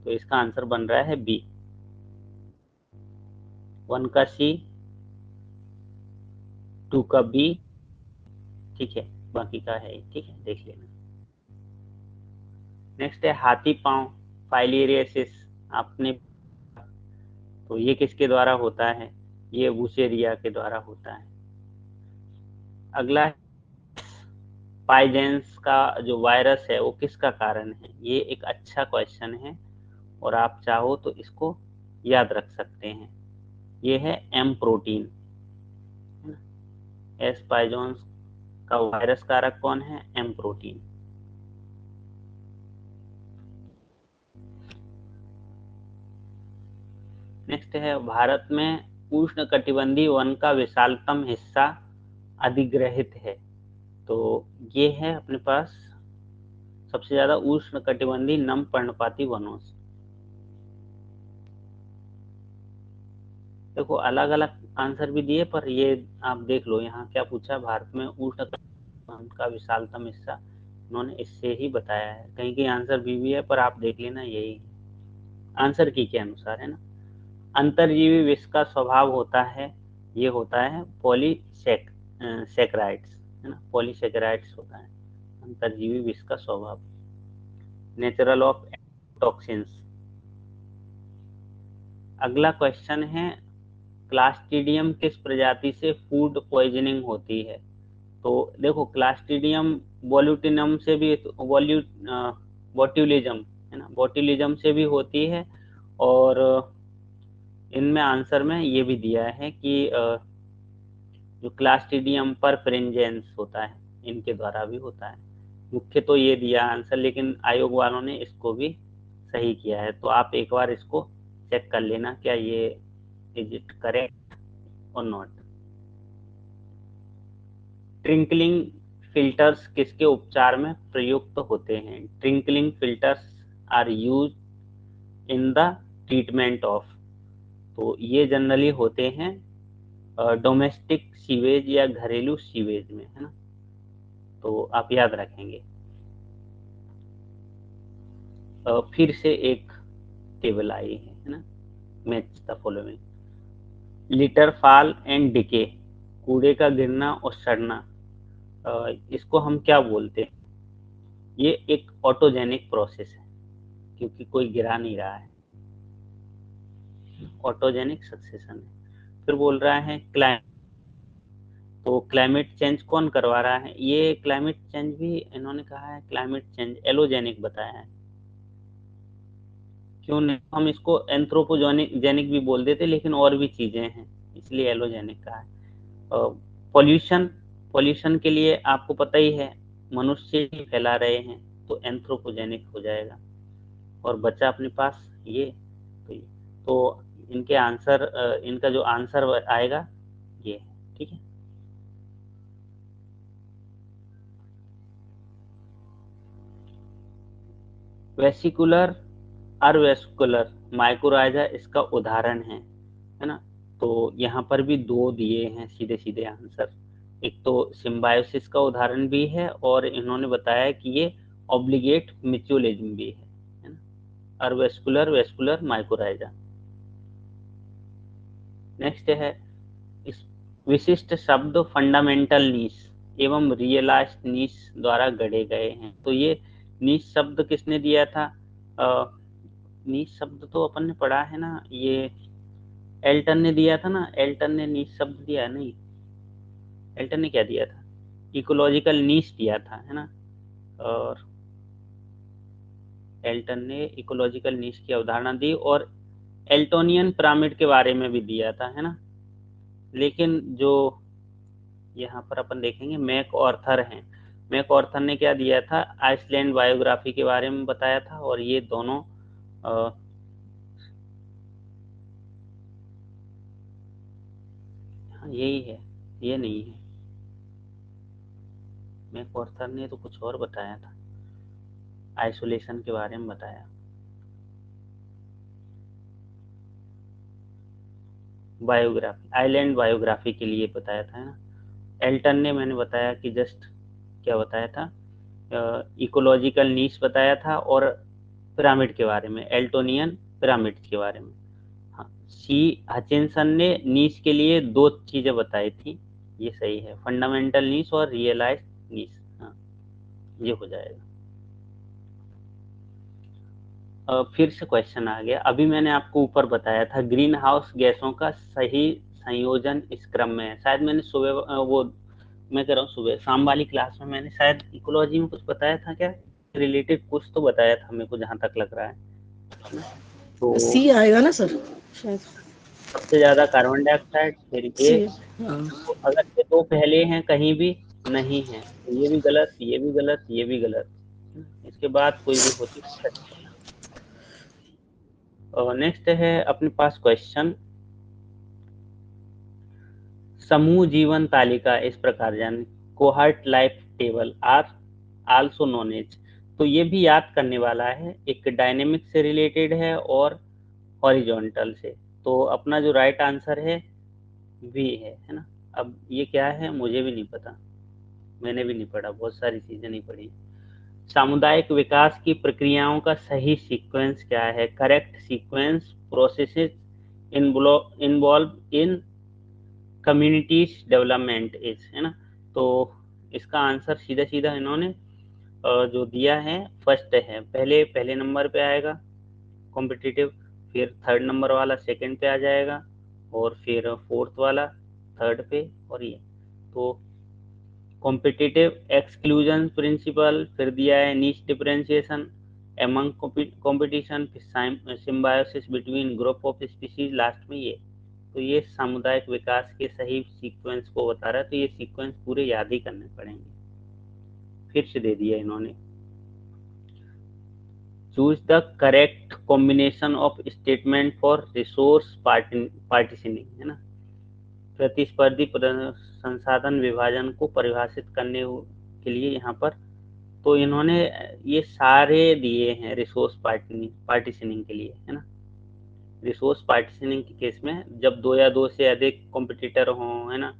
तो इसका आंसर बन रहा है बी, 1 का सी, 2 का बी, ठीक है, बाकी का है, ठीक है, देख लेना। नेक्स्ट है हाथी पांव फाइलेरियसिस, आपने, तो ये किसके द्वारा होता है, ये वुसेरिया के द्वारा होता है। अगला पाइजेंस का जो वायरस है वो किसका कारण है, ये एक अच्छा क्वेश्चन है और आप चाहो तो इसको याद रख सकते हैं। ये है एम प्रोटीन, एस पाइजोन्स का वायरस कारक कौन है, एम प्रोटीन। नेक्स्ट है भारत में उष्ण कटिबंधीय वन का विशालतम हिस्सा अधिग्रहित है, तो ये है अपने पास सबसे ज्यादा उष्ण कटिबंधीय नम पर्णपाती वनों से। देखो अलग अलग आंसर भी दिए, पर ये आप देख लो यहाँ क्या पूछा, भारत में उष्ण वन का विशालतम हिस्सा, उन्होंने इससे ही बताया है, कहीं कहीं आंसर भी है, पर आप देख लेना यही आंसर की के अनुसार है ना। अंतरजीवी विष का स्वभाव होता है, ये होता है पॉलीसेकेराइड्स, है ना, पॉलीसेकेराइड्स होता है अंतरजीवी विष का स्वभाव। Natural of toxins. अगला क्वेश्चन है, क्लास्ट्रीडियम किस प्रजाति से फूड पॉइजनिंग होती है? तो देखो, क्लास्ट्रीडियम बोट्यूलिनम से भी, बोट्यूलिज्म, है ना, बोट्यूलिज्म से भी होती है, और इनमें आंसर में ये भी दिया है कि जो क्लास्ट्रीडियम परफ्रिंजेंस होता है, इनके द्वारा भी होता है। मुख्य तो ये दिया आंसर, लेकिन आयोग वालों ने इसको भी सही किया है, तो आप एक बार इसको चेक कर लेना, क्या ये इज इट करेक्ट और नॉट। ट्रिंकलिंग फिल्टर्स किसके उपचार में प्रयुक्त होते हैं? Trickling filters are use in the treatment of, तो ये जनरली होते हैं डोमेस्टिक सीवेज या घरेलू सीवेज में, है ना, तो आप याद रखेंगे। फिर से एक टेबल आई है ना, match the following. Litre fall and decay, कूड़े का गिरना और सड़ना, इसको हम क्या बोलते हैं? ये एक ऑटोजेनिक प्रोसेस है, क्योंकि कोई गिरा नहीं रहा है, ऑटोजेनिक सक्सेशन है। फिर बोल रहा है क्लाइमेट, तो क्लाइमेट चेंज कौन करवा रहा है? ये क्लाइमेट चेंज भी इन्होंने कहा है क्लाइमेट चेंज एलोजेनिक बताया है। क्यों नहीं, हम इसको एंथ्रोपोजेनिक भी बोल देते, लेकिन और भी चीजें हैं, इसलिए एलोजेनिक कहा है। पॉल्यूशन, पॉल्यूशन के लिए आपको पता ही है, मनुष्य ही फैला रहे हैं, तो एंथ्रोपोजेनिक हो जाएगा। और बचा अपने पास ये, तो इनके आंसर, इनका जो आंसर आएगा ये है, ठीक है। वेसिकुलर अर्वेस्कुलर माइकोराइजा इसका उदाहरण है ना, तो यहाँ पर भी दो दिए हैं सीधे सीधे आंसर। एक तो सिम्बायोसिस का उदाहरण भी है, और इन्होंने बताया कि ये ऑब्लिगेट म्यूचुअलिज्म भी है ना, अर्वेस्कुलर वेस्कुलर माइकोराइजा। नेक्स्ट है, इस विशिष्ट शब्द फंडामेंटल नीश एवं रियलाइज्ड नीश द्वारा गढ़े गए हैं, तो ये नीश शब्द किसने दिया था? नीश शब्द तो अपन ने पढ़ा है ना, ये एल्टन ने दिया था ना, एल्टन ने नीश शब्द दिया नहीं, एल्टन ने क्या दिया था? इकोलॉजिकल नीश दिया था, है ना, और एल्टन ने इकोलॉजिकल नीश की अवधारणा दी, और एल्टोनियन पिरामिड के बारे में भी दिया था, है ना। लेकिन जो यहाँ पर अपन देखेंगे मैक ऑर्थर हैं, मैक ऑर्थर ने क्या दिया था? आइसलैंड बायोग्राफी के बारे में बताया था, और ये दोनों यही है, ये नहीं है, मैक ऑर्थर ने तो कुछ और बताया था, आइसोलेशन के बारे में बताया। बायोग्राफी, आइलैंड बायोग्राफी के लिए बताया था, है ना। एल्टन ने, मैंने बताया कि जस्ट क्या बताया था, इकोलॉजिकल नीश बताया था, और पिरामिड के बारे में, एल्टोनियन पिरामिड के बारे में। हाँ, सी हचिनसन ने नीश के लिए दो चीजें बताई थी, ये सही है, फंडामेंटल नीश और रियलाइज नीश, हाँ, ये हो जाएगा। फिर से क्वेश्चन आ गया, अभी मैंने आपको ऊपर बताया था ग्रीन हाउस गैसों का सही संयोजन इस क्रम में है। शायद मैंने सुबह वो, मैं कह रहा हूँ सुबह शाम वाली क्लास में मैंने शायद इकोलॉजी में कुछ बताया था क्या, रिलेटेड कुछ तो बताया था मेरे को, जहां तक लग रहा है। तो सी आएगा ना सर शायद, सबसे ज्यादा कार्बन डाइऑक्साइड, फिर ये, सी। हाँ, तो अगर ये दो पहले हैं कहीं भी नहीं है, तो ये भी गलत, ये भी गलत, ये भी गलत, इसके बाद कोई भी होती है। और नेक्स्ट है अपने पास क्वेश्चन, समूह जीवन तालिका इस प्रकार जान, cohort life table are also known as, तो ये भी याद करने वाला है, एक डायनेमिक से रिलेटेड है और हॉरिजॉन्टल से, तो अपना जो राइट आंसर है भी है ना। अब ये क्या है मुझे भी नहीं पता, मैंने भी नहीं पढ़ा, बहुत सारी चीजें नहीं पढ़ी। सामुदायिक विकास की प्रक्रियाओं का सही सीक्वेंस क्या है? Correct sequence processes involve in communities development is, है ना। तो इसका आंसर सीधा सीधा इन्होंने जो दिया है फर्स्ट है, पहले नंबर पे आएगा कॉम्पिटिटिव, फिर थर्ड नंबर वाला सेकंड पे आ जाएगा, और फिर फोर्थ वाला थर्ड पे, और ये तो कॉम्पिटिटिव एक्सक्लूजन प्रिंसिपल, फिर दिया है नीच डिफरेंशिएशन एमंग कंपटीशन, फिर symbiosis between group of species, last में ये। तो ये सामुदायिक विकास के सही सीक्वेंस को बता रहा है, तो ये सीक्वेंस पूरे याद ही करने पड़ेंगे। फिर से दे दिया इन्होंने, choose the correct combination of statement for resource partitioning, है ना। प्रतिस्पर्धी संसाधन विभाजन को परिभाषित करने के लिए यहाँ पर तो इन्होंने ये सारे दिए हैं रिसोर्स पार्टीशनिंग के लिए, है ना। रिसोर्स पार्टीशनिंग के केस में जब दो या दो से अधिक कॉम्पिटिटर हों, है ना,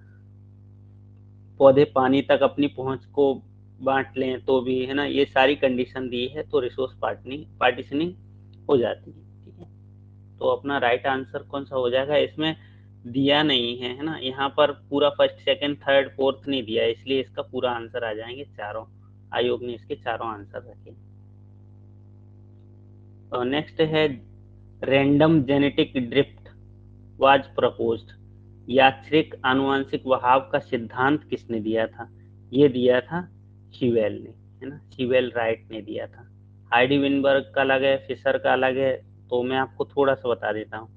पौधे पानी तक अपनी पहुंच को बांट लें तो भी, है ना, ये सारी कंडीशन दी है तो रिसोर्स पार्टीशनिंग हो जाती है। ठीक है, तो अपना राइट आंसर कौन सा हो जाएगा, इसमें दिया नहीं है ना, यहाँ पर पूरा फर्स्ट सेकंड थर्ड फोर्थ नहीं दिया है, इसलिए इसका पूरा आंसर आ जाएंगे चारों। आयोग ने इसके चारों आंसर रखे। नेक्स्ट है random genetic drift was proposed, यादृच्छिक आनुवंशिक बहाव का सिद्धांत किसने दिया था, ये दिया था शीवेल ने, है ना, शीवेल राइट ने दिया था। हाइडी विनबर्ग का अलग है, फिशर का अलग है, तो मैं आपको थोड़ा सा बता देता हूँ।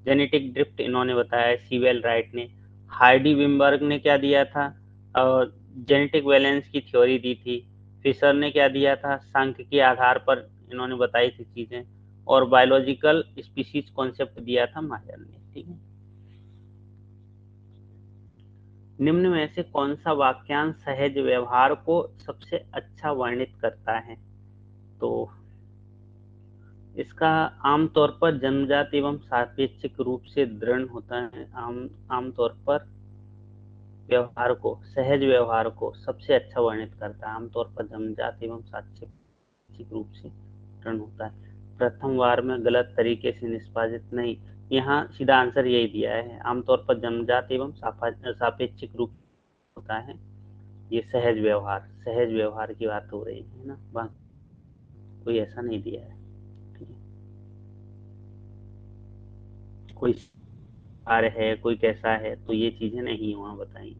जेनेटिक ड्रिफ्ट इन्होंने बताया शीवेल राइट ने। हाइडी विनबर्ग ने क्या दिया था, जेनेटिक बैलेंस की थ्योरी दी थी। फिशर ने क्या दिया था, सांख्यिकी के आधार पर इन्होंने बताई थी चीजें, और बायोलॉजिकल स्पीशीज कॉन्सेप्ट दिया था मायर ने। ठीक है, निम्न में से कौन सा वाक्यांश सहज व्यवहार को सबसे अच्छा वर्णित करता है, तो इसका आमतौर पर जन्मजात एवं सापेक्षिक रूप से दृढ़ होता है। आमतौर पर व्यवहार को, सहज व्यवहार को सबसे अच्छा वर्णित करता है, आमतौर पर जन्मजात एवं सापेक्षिक रूप से दृढ़ होता है। प्रथम वार में गलत तरीके से निष्पादित नहीं, यहाँ सीधा आंसर यही दिया है, आमतौर पर जन्मजात एवं सापेक्षिक रूप होता है। ये सहज व्यवहार की बात हो रही है ना, बाकी कोई ऐसा नहीं दिया है। ठीक है, कोई कार्य है, कोई कैसा है, तो ये चीजें नहीं वहां बताई।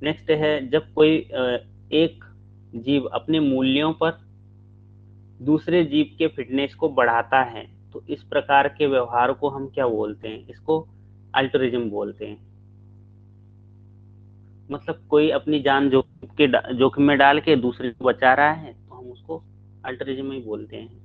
नेक्स्ट है, जब कोई एक जीव अपने मूल्यों पर दूसरे जीव के फिटनेस को बढ़ाता है तो इस प्रकार के व्यवहार को हम क्या बोलते हैं, इसको अल्टरिज्म बोलते हैं। मतलब कोई अपनी जान जोखिम में डाल के दूसरे को बचा रहा है तो हम उसको अल्टरिज्म ही बोलते हैं।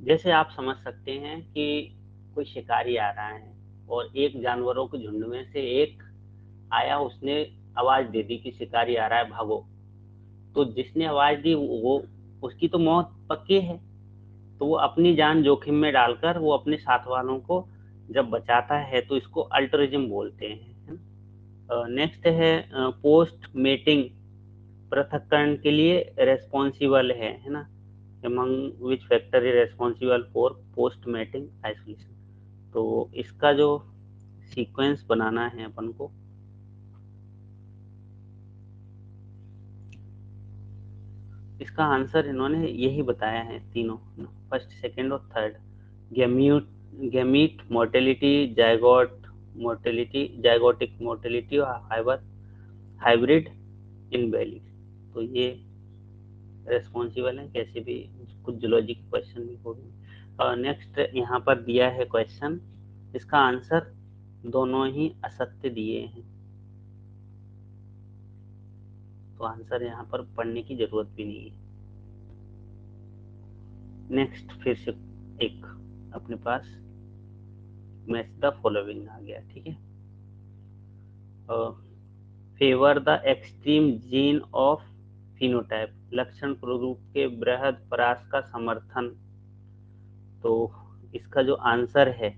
जैसे आप समझ सकते हैं कि कोई शिकारी आ रहा है और एक जानवरों के झुंड में से एक आया, उसने आवाज दे दी कि शिकारी आ रहा है भागो, तो जिसने आवाज दी वो उसकी तो मौत पक्की है, तो वो अपनी जान जोखिम में डालकर वो अपने साथ वालों को जब बचाता है तो इसको अल्टरिज्म बोलते हैं। नेक्स्ट है पोस्ट मेटिंग पृथक्करण के लिए रेस्पॉन्सिबल है ना, among which factor is responsible for post mating isolation। तो इसका जो सीक्वेंस बनाना है अपन को, इसका आंसर इन्होंने यही बताया है तीनों, फर्स्ट सेकंड और third. Gamete mortality, zygotic mortality और हाइब्रिड इनबैलेंस, तो ये रेस्पॉन्सिबल है कैसे भी, कुछ जूलॉजी के क्वेश्चन भी हो गए। नेक्स्ट यहाँ पर दिया है क्वेश्चन, इसका आंसर दोनों ही असत्य दिए हैं, तो आंसर यहाँ पर पढ़ने की जरूरत भी नहीं है। नेक्स्ट फिर से एक अपने पास मैच द फॉलोइंग आ गया। ठीक है, favour the extreme gene of phenotype, लक्षण प्ररूप के बृहद परास का समर्थन, तो इसका जो आंसर है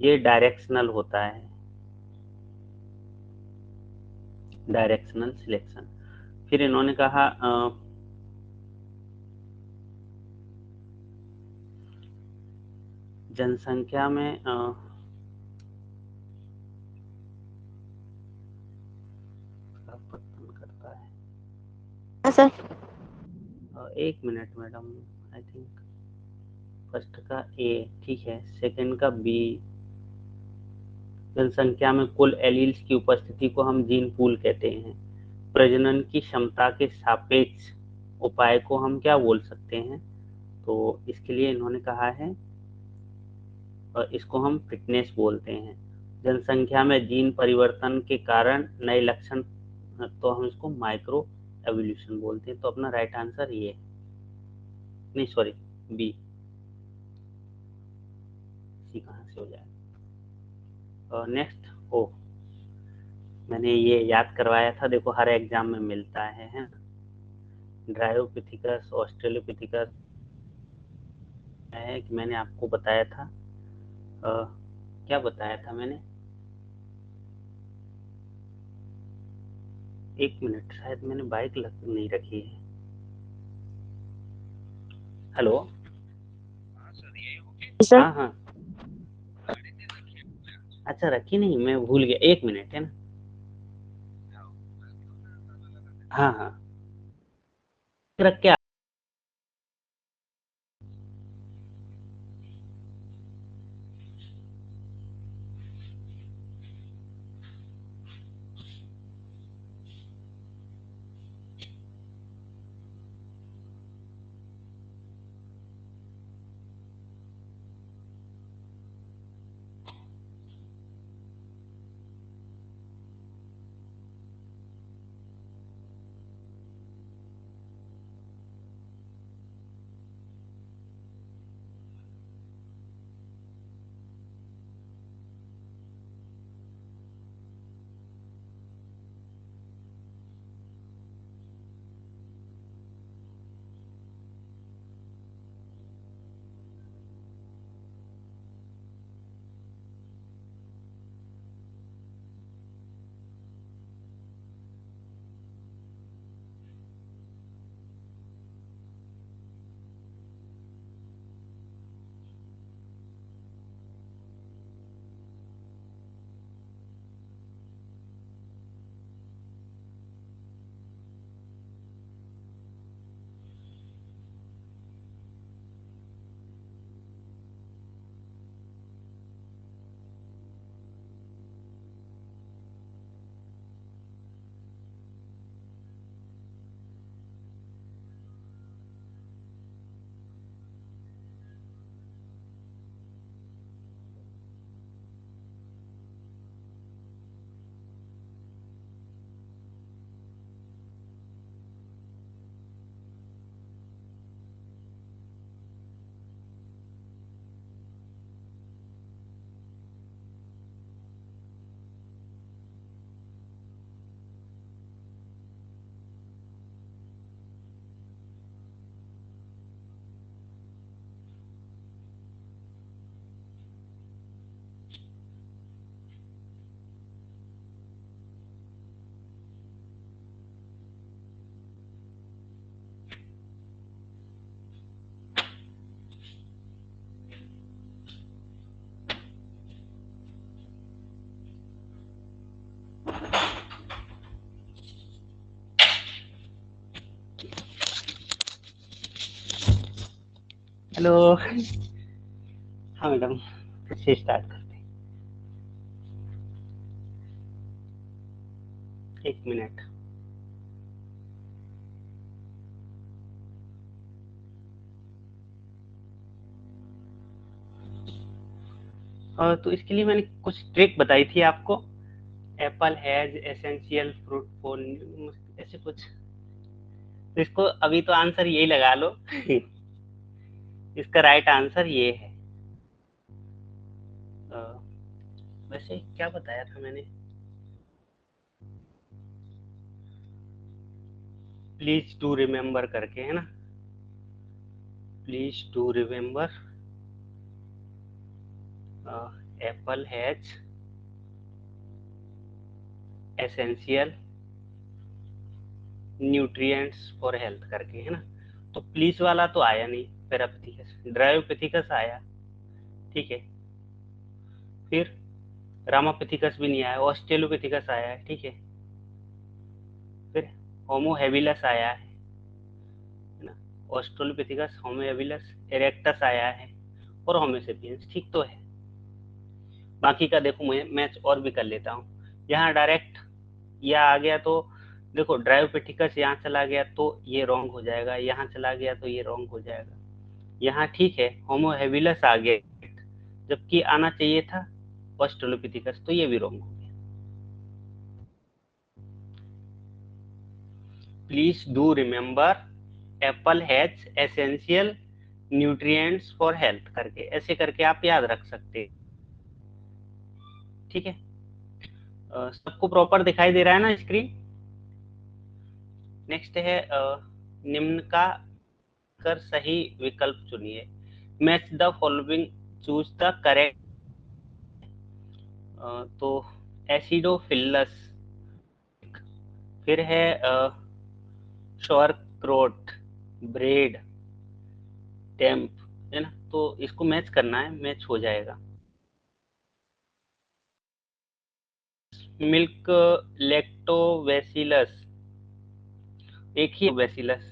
ये डायरेक्शनल होता है, डायरेक्शनल सिलेक्शन। फिर इन्होंने कहा जनसंख्या में परिवर्तन करता है। हाँ sir. 1 minute madam, I think first का ए ठीक है, सेकंड का बी। जनसंख्या में कुल एलील्स की उपस्थिति को हम जीन पूल कहते हैं। प्रजनन की क्षमता के सापेक्ष उपाय को हम क्या बोल सकते हैं? तो इसके लिए इन्होंने कहा है और इसको हम फिटनेस बोलते हैं। जनसंख्या में जीन परिवर्तन के कारण नए लक्षण, तो हम इसको माइक्रो एवोल्यूशन बोलते हैं। तो अपना राइट आंसर ये है, नहीं सॉरी बी। सी कहाँ से हो जाएगा? और नेक्स्ट ओ, मैंने ये याद करवाया था, देखो हर एग्जाम में मिलता है ना। ड्रायोपिथिकस ऑस्ट्रेलोपिथिकस है कि मैंने आपको बताया था, क्या बताया था मैंने? 1 मिनट, शायद मैंने बाइक नहीं रखी है। हेलो। सर। हाँ हाँ, अच्छा रखी नहीं, मैं भूल गया, 1 मिनट है ना। हाँ हाँ, रख के हेलो। हाँ मैडम, फिर से स्टार्ट करते हैं। 1 मिनट। तो इसके लिए मैंने कुछ ट्रिक बताई थी आपको। Apple has essential fruit for, ऐसे कुछ। तो इसको अभी तो आंसर यही लगा लो। इसका राइट आंसर ये है। वैसे क्या बताया था मैंने? प्लीज टू रिमेम्बर करके, है ना। Please to remember apple has essential nutrients for health करके, है ना। तो प्लीज वाला तो आया नहीं, पेरापिथिकस ड्रायोपिथिकस आया, ठीक है। फिर रामापिथिकस भी नहीं आया, ऑस्ट्रेलोपिथिकस आया है, ठीक है। फिर होमो हैबिलस आया है ना, ऑस्ट्रेलोपिथिकस, होमो हैबिलस, इरेक्टस आया है और होमो सेपियंस, ठीक तो है। बाकी का देखो मैं मैच और भी कर लेता हूँ। यहाँ डायरेक्ट यह आ गया तो देखो ड्रायोपिथिकस यहाँ चला गया तो ये रॉन्ग हो जाएगा, यहाँ चला गया तो ये रॉन्ग हो जाएगा। यहाँ ठीक है होमो हैबिलस आ गया, जबकि आना चाहिए था ऑस्ट्रेलोपिथिकस, तो ये भी रॉन्ग हो गया। Please do remember apple has essential nutrients for health करके, ऐसे करके आप याद रख सकते हैं, ठीक है। सबको प्रॉपर दिखाई दे रहा है ना स्क्रीन? नेक्स्ट है निम्न का कर सही विकल्प चुनिए, match the following, choose the correct. तो एसिडोफिलस, फिर है शॉर्क्रोट, ब्रेड, टेम्प, है ना, तो इसको मैच करना है, मैच हो जाएगा। मिल्क लैक्टोबैसिलस, एक ही बैसिलस।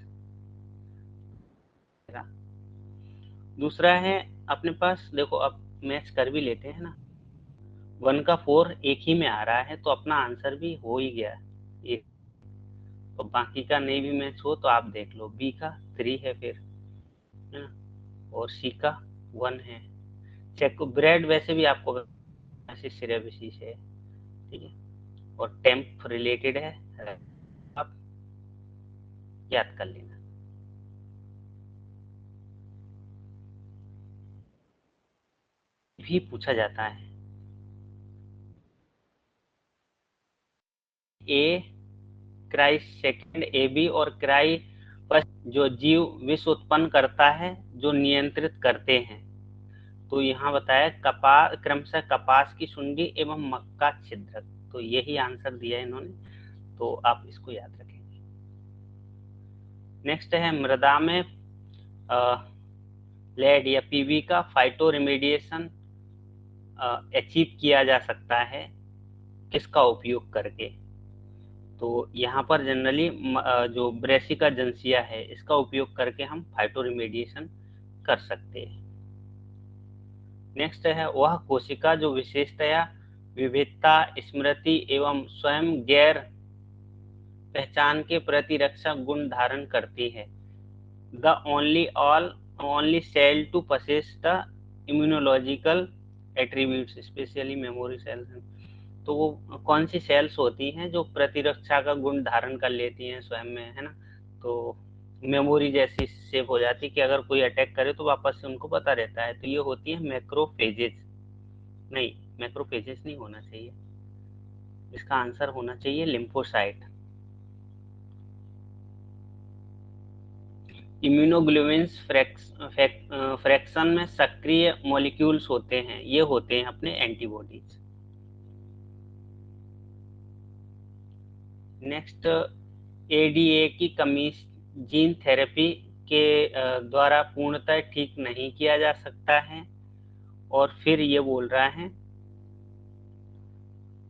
दूसरा है अपने पास, देखो अब मैच कर भी लेते हैं ना, 1 का 4 एक ही में आ रहा है तो अपना आंसर भी हो ही गया ये, तो बाकी का नहीं भी मैच हो तो आप देख लो, बी का 3 है फिर, है ना, और सी का 1 है। चेक ब्रेड वैसे भी आपको सिरेबिसिस है, ठीक है, और टेम्प रिलेटेड है, आप याद कर लेना। भी पूछा जाता है, A cry second, A B और क्राई फर्स्ट, जो जीव विष उत्पन्न करता है, जो नियंत्रित करते हैं। तो यहाँ बताया कपास, क्रमशः कपास की सुंडी एवं मक्का छिद्रक, तो यही आंसर दिया है इन्होंने, तो आप इसको याद रखेंगे। नेक्स्ट है मृदा में लेड या पीवी का फाइटो रेमेडिएशन अचीव किया जा सकता है किसका उपयोग करके। तो यहाँ पर जनरली जो ब्रेसिका जंसिया है इसका उपयोग करके हम फाइटो रेमेडिएशन कर सकते हैं। नेक्स्ट है वह कोशिका जो विशेषतया विविधता, स्मृति एवं स्वयं गैर पहचान के प्रतिरक्षक गुण धारण करती है। The only cell to possess the immunological attributes, specially memory cells. तो वो कौन सी सेल्स होती हैं जो प्रतिरक्षा का गुण धारण कर लेती हैं स्वयं में, है ना, तो मेमोरी जैसी सेव हो जाती है कि अगर कोई अटैक करे तो वापस से उनको पता रहता है, तो ये होती है मैक्रोफेजेस। नहीं, मैक्रोफेजेस नहीं होना चाहिए, इसका आंसर होना चाहिए लिम्फोसाइट। इम्यूनोग्लोबिन्स फ्रैक्शन में सक्रिय मॉलिक्यूल्स होते हैं, ये होते हैं अपने एंटीबॉडीज। नेक्स्ट एडीए की कमी जीन थेरेपी के द्वारा पूर्णतः ठीक नहीं किया जा सकता है, और फिर ये बोल रहा है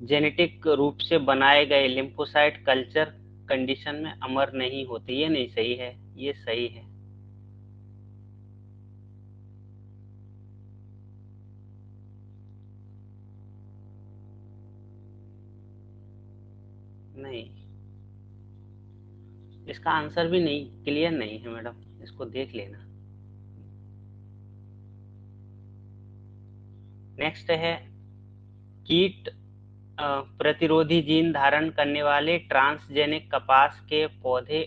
जेनेटिक रूप से बनाए गए लिम्फोसाइट कल्चर कंडीशन में अमर नहीं होते, ये नहीं सही है, ये सही है। नहीं, इसका आंसर भी नहीं क्लियर नहीं है मैडम, इसको देख लेना। नेक्स्ट है कीट प्रतिरोधी जीन धारण करने वाले ट्रांसजेनिक कपास के पौधे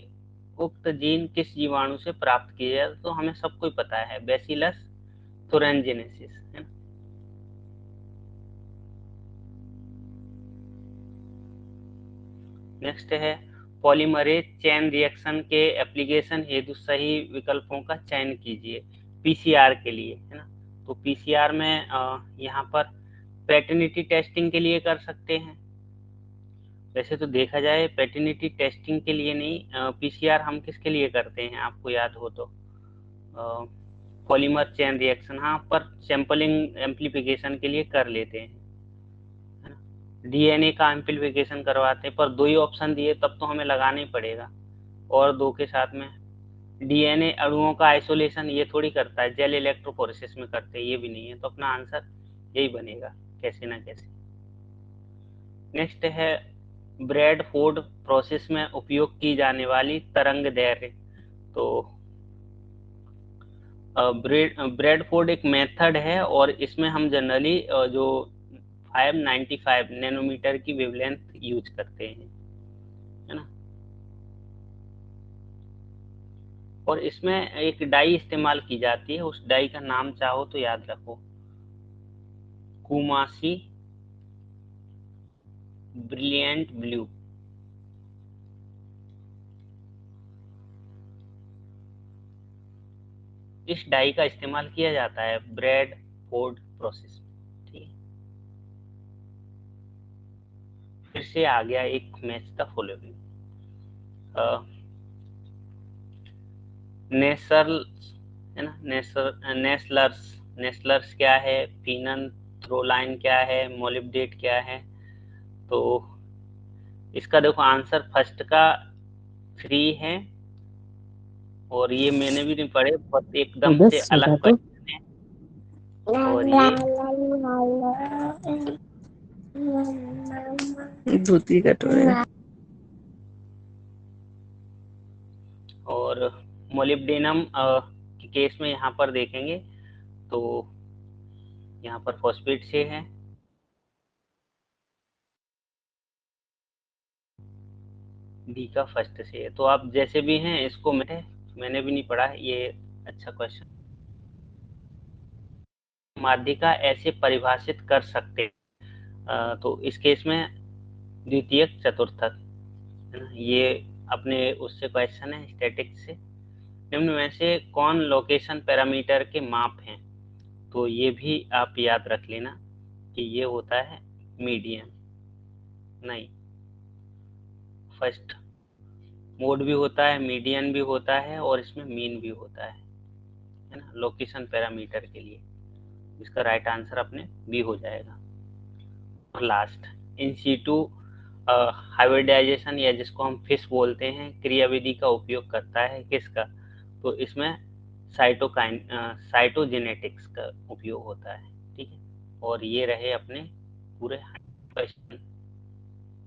उक्त जीन किस जीवाणु से प्राप्त किए जाते, तो हमें सबको ही पता है बैसिलस thuringiensis, है ना। नेक्स्ट है पॉलीमरेज चेन रिएक्शन के एप्लीकेशन हेतु सही विकल्पों का चयन कीजिए पीसीआर के लिए, है ना। तो पीसीआर में यहाँ पर पैटर्निटी टेस्टिंग के लिए कर सकते हैं। वैसे तो देखा जाए पैटर्निटी टेस्टिंग के लिए नहीं, पीसीआर हम किसके लिए करते हैं आपको याद हो तो, पॉलीमर चेन रिएक्शन, हाँ, पर सैंपलिंग एम्प्लीफिकेशन के लिए कर लेते हैं, है ना। डीएनए का एम्प्लीफिकेशन करवाते हैं, पर 2 ही ऑप्शन दिए तब तो हमें लगाना ही पड़ेगा, और 2 के साथ में डीएनए अणुओं का आइसोलेशन ये थोड़ी करता है, जेल इलेक्ट्रोफोरेसिस में करते हैं, ये भी नहीं है, तो अपना आंसर यही बनेगा कैसे ना कैसे। नेक्स्ट है ब्रैडफोर्ड प्रोसेस में उपयोग की जाने वाली तरंग दैर्ध्य। तो ब्रैडफोर्ड एक मेथड है, और इसमें हम जनरली जो 595 नैनोमीटर की वेवलेंथ यूज करते हैं, है ना। और इसमें एक डाई इस्तेमाल की जाती है, उस डाई का नाम चाहो तो याद रखो, कुमासी ब्रिलियंट ब्लू। इस डाई का इस्तेमाल किया जाता है ब्रैडफोर्ड प्रोसेस में, ठीक है। फिर से आ गया एक मैच द फॉलोइंग। नेसर्स, है ना, नेस्लर्स, नेस्लर्स क्या है, फिनन थ्रोलाइन क्या है, मोलिब्डेट क्या है। तो इसका देखो आंसर फर्स्ट का 3 है, और ये मैंने भी नहीं पढ़े, बस एकदम से 10 बता अलग तो। क्वेश्चन है, और ये 2 कटोरे। और मोलिब्डेनम के केस में यहाँ पर देखेंगे तो यहाँ पर फॉस्फेट से है, डी का फर्स्ट से है, तो आप जैसे भी हैं इसको मैंने भी नहीं पढ़ा ये, अच्छा क्वेश्चन। माध्यिका ऐसे परिभाषित कर सकते तो इस केस में द्वितीयक चतुर्थक, है ना, ये अपने उससे क्वेश्चन है स्टैटिक्स से। निम्न में से कौन लोकेशन पैरामीटर के माप हैं, तो ये भी आप याद रख लेना कि ये होता है मीडियन, नहीं, फर्स्ट मोड भी होता है, मीडियन भी होता है, और इसमें मीन भी होता है ना, लोकेशन पैरामीटर के लिए। इसका राइट आंसर अपने बी हो जाएगा। और लास्ट, इन सीटू हाइब्रिडाइजेशन, या जिसको हम फिश बोलते हैं, क्रियाविधि का उपयोग करता है किसका, तो इसमें साइटोजेनेटिक्स का उपयोग होता है, ठीक है। और ये रहे अपने पूरे क्वेश्चन।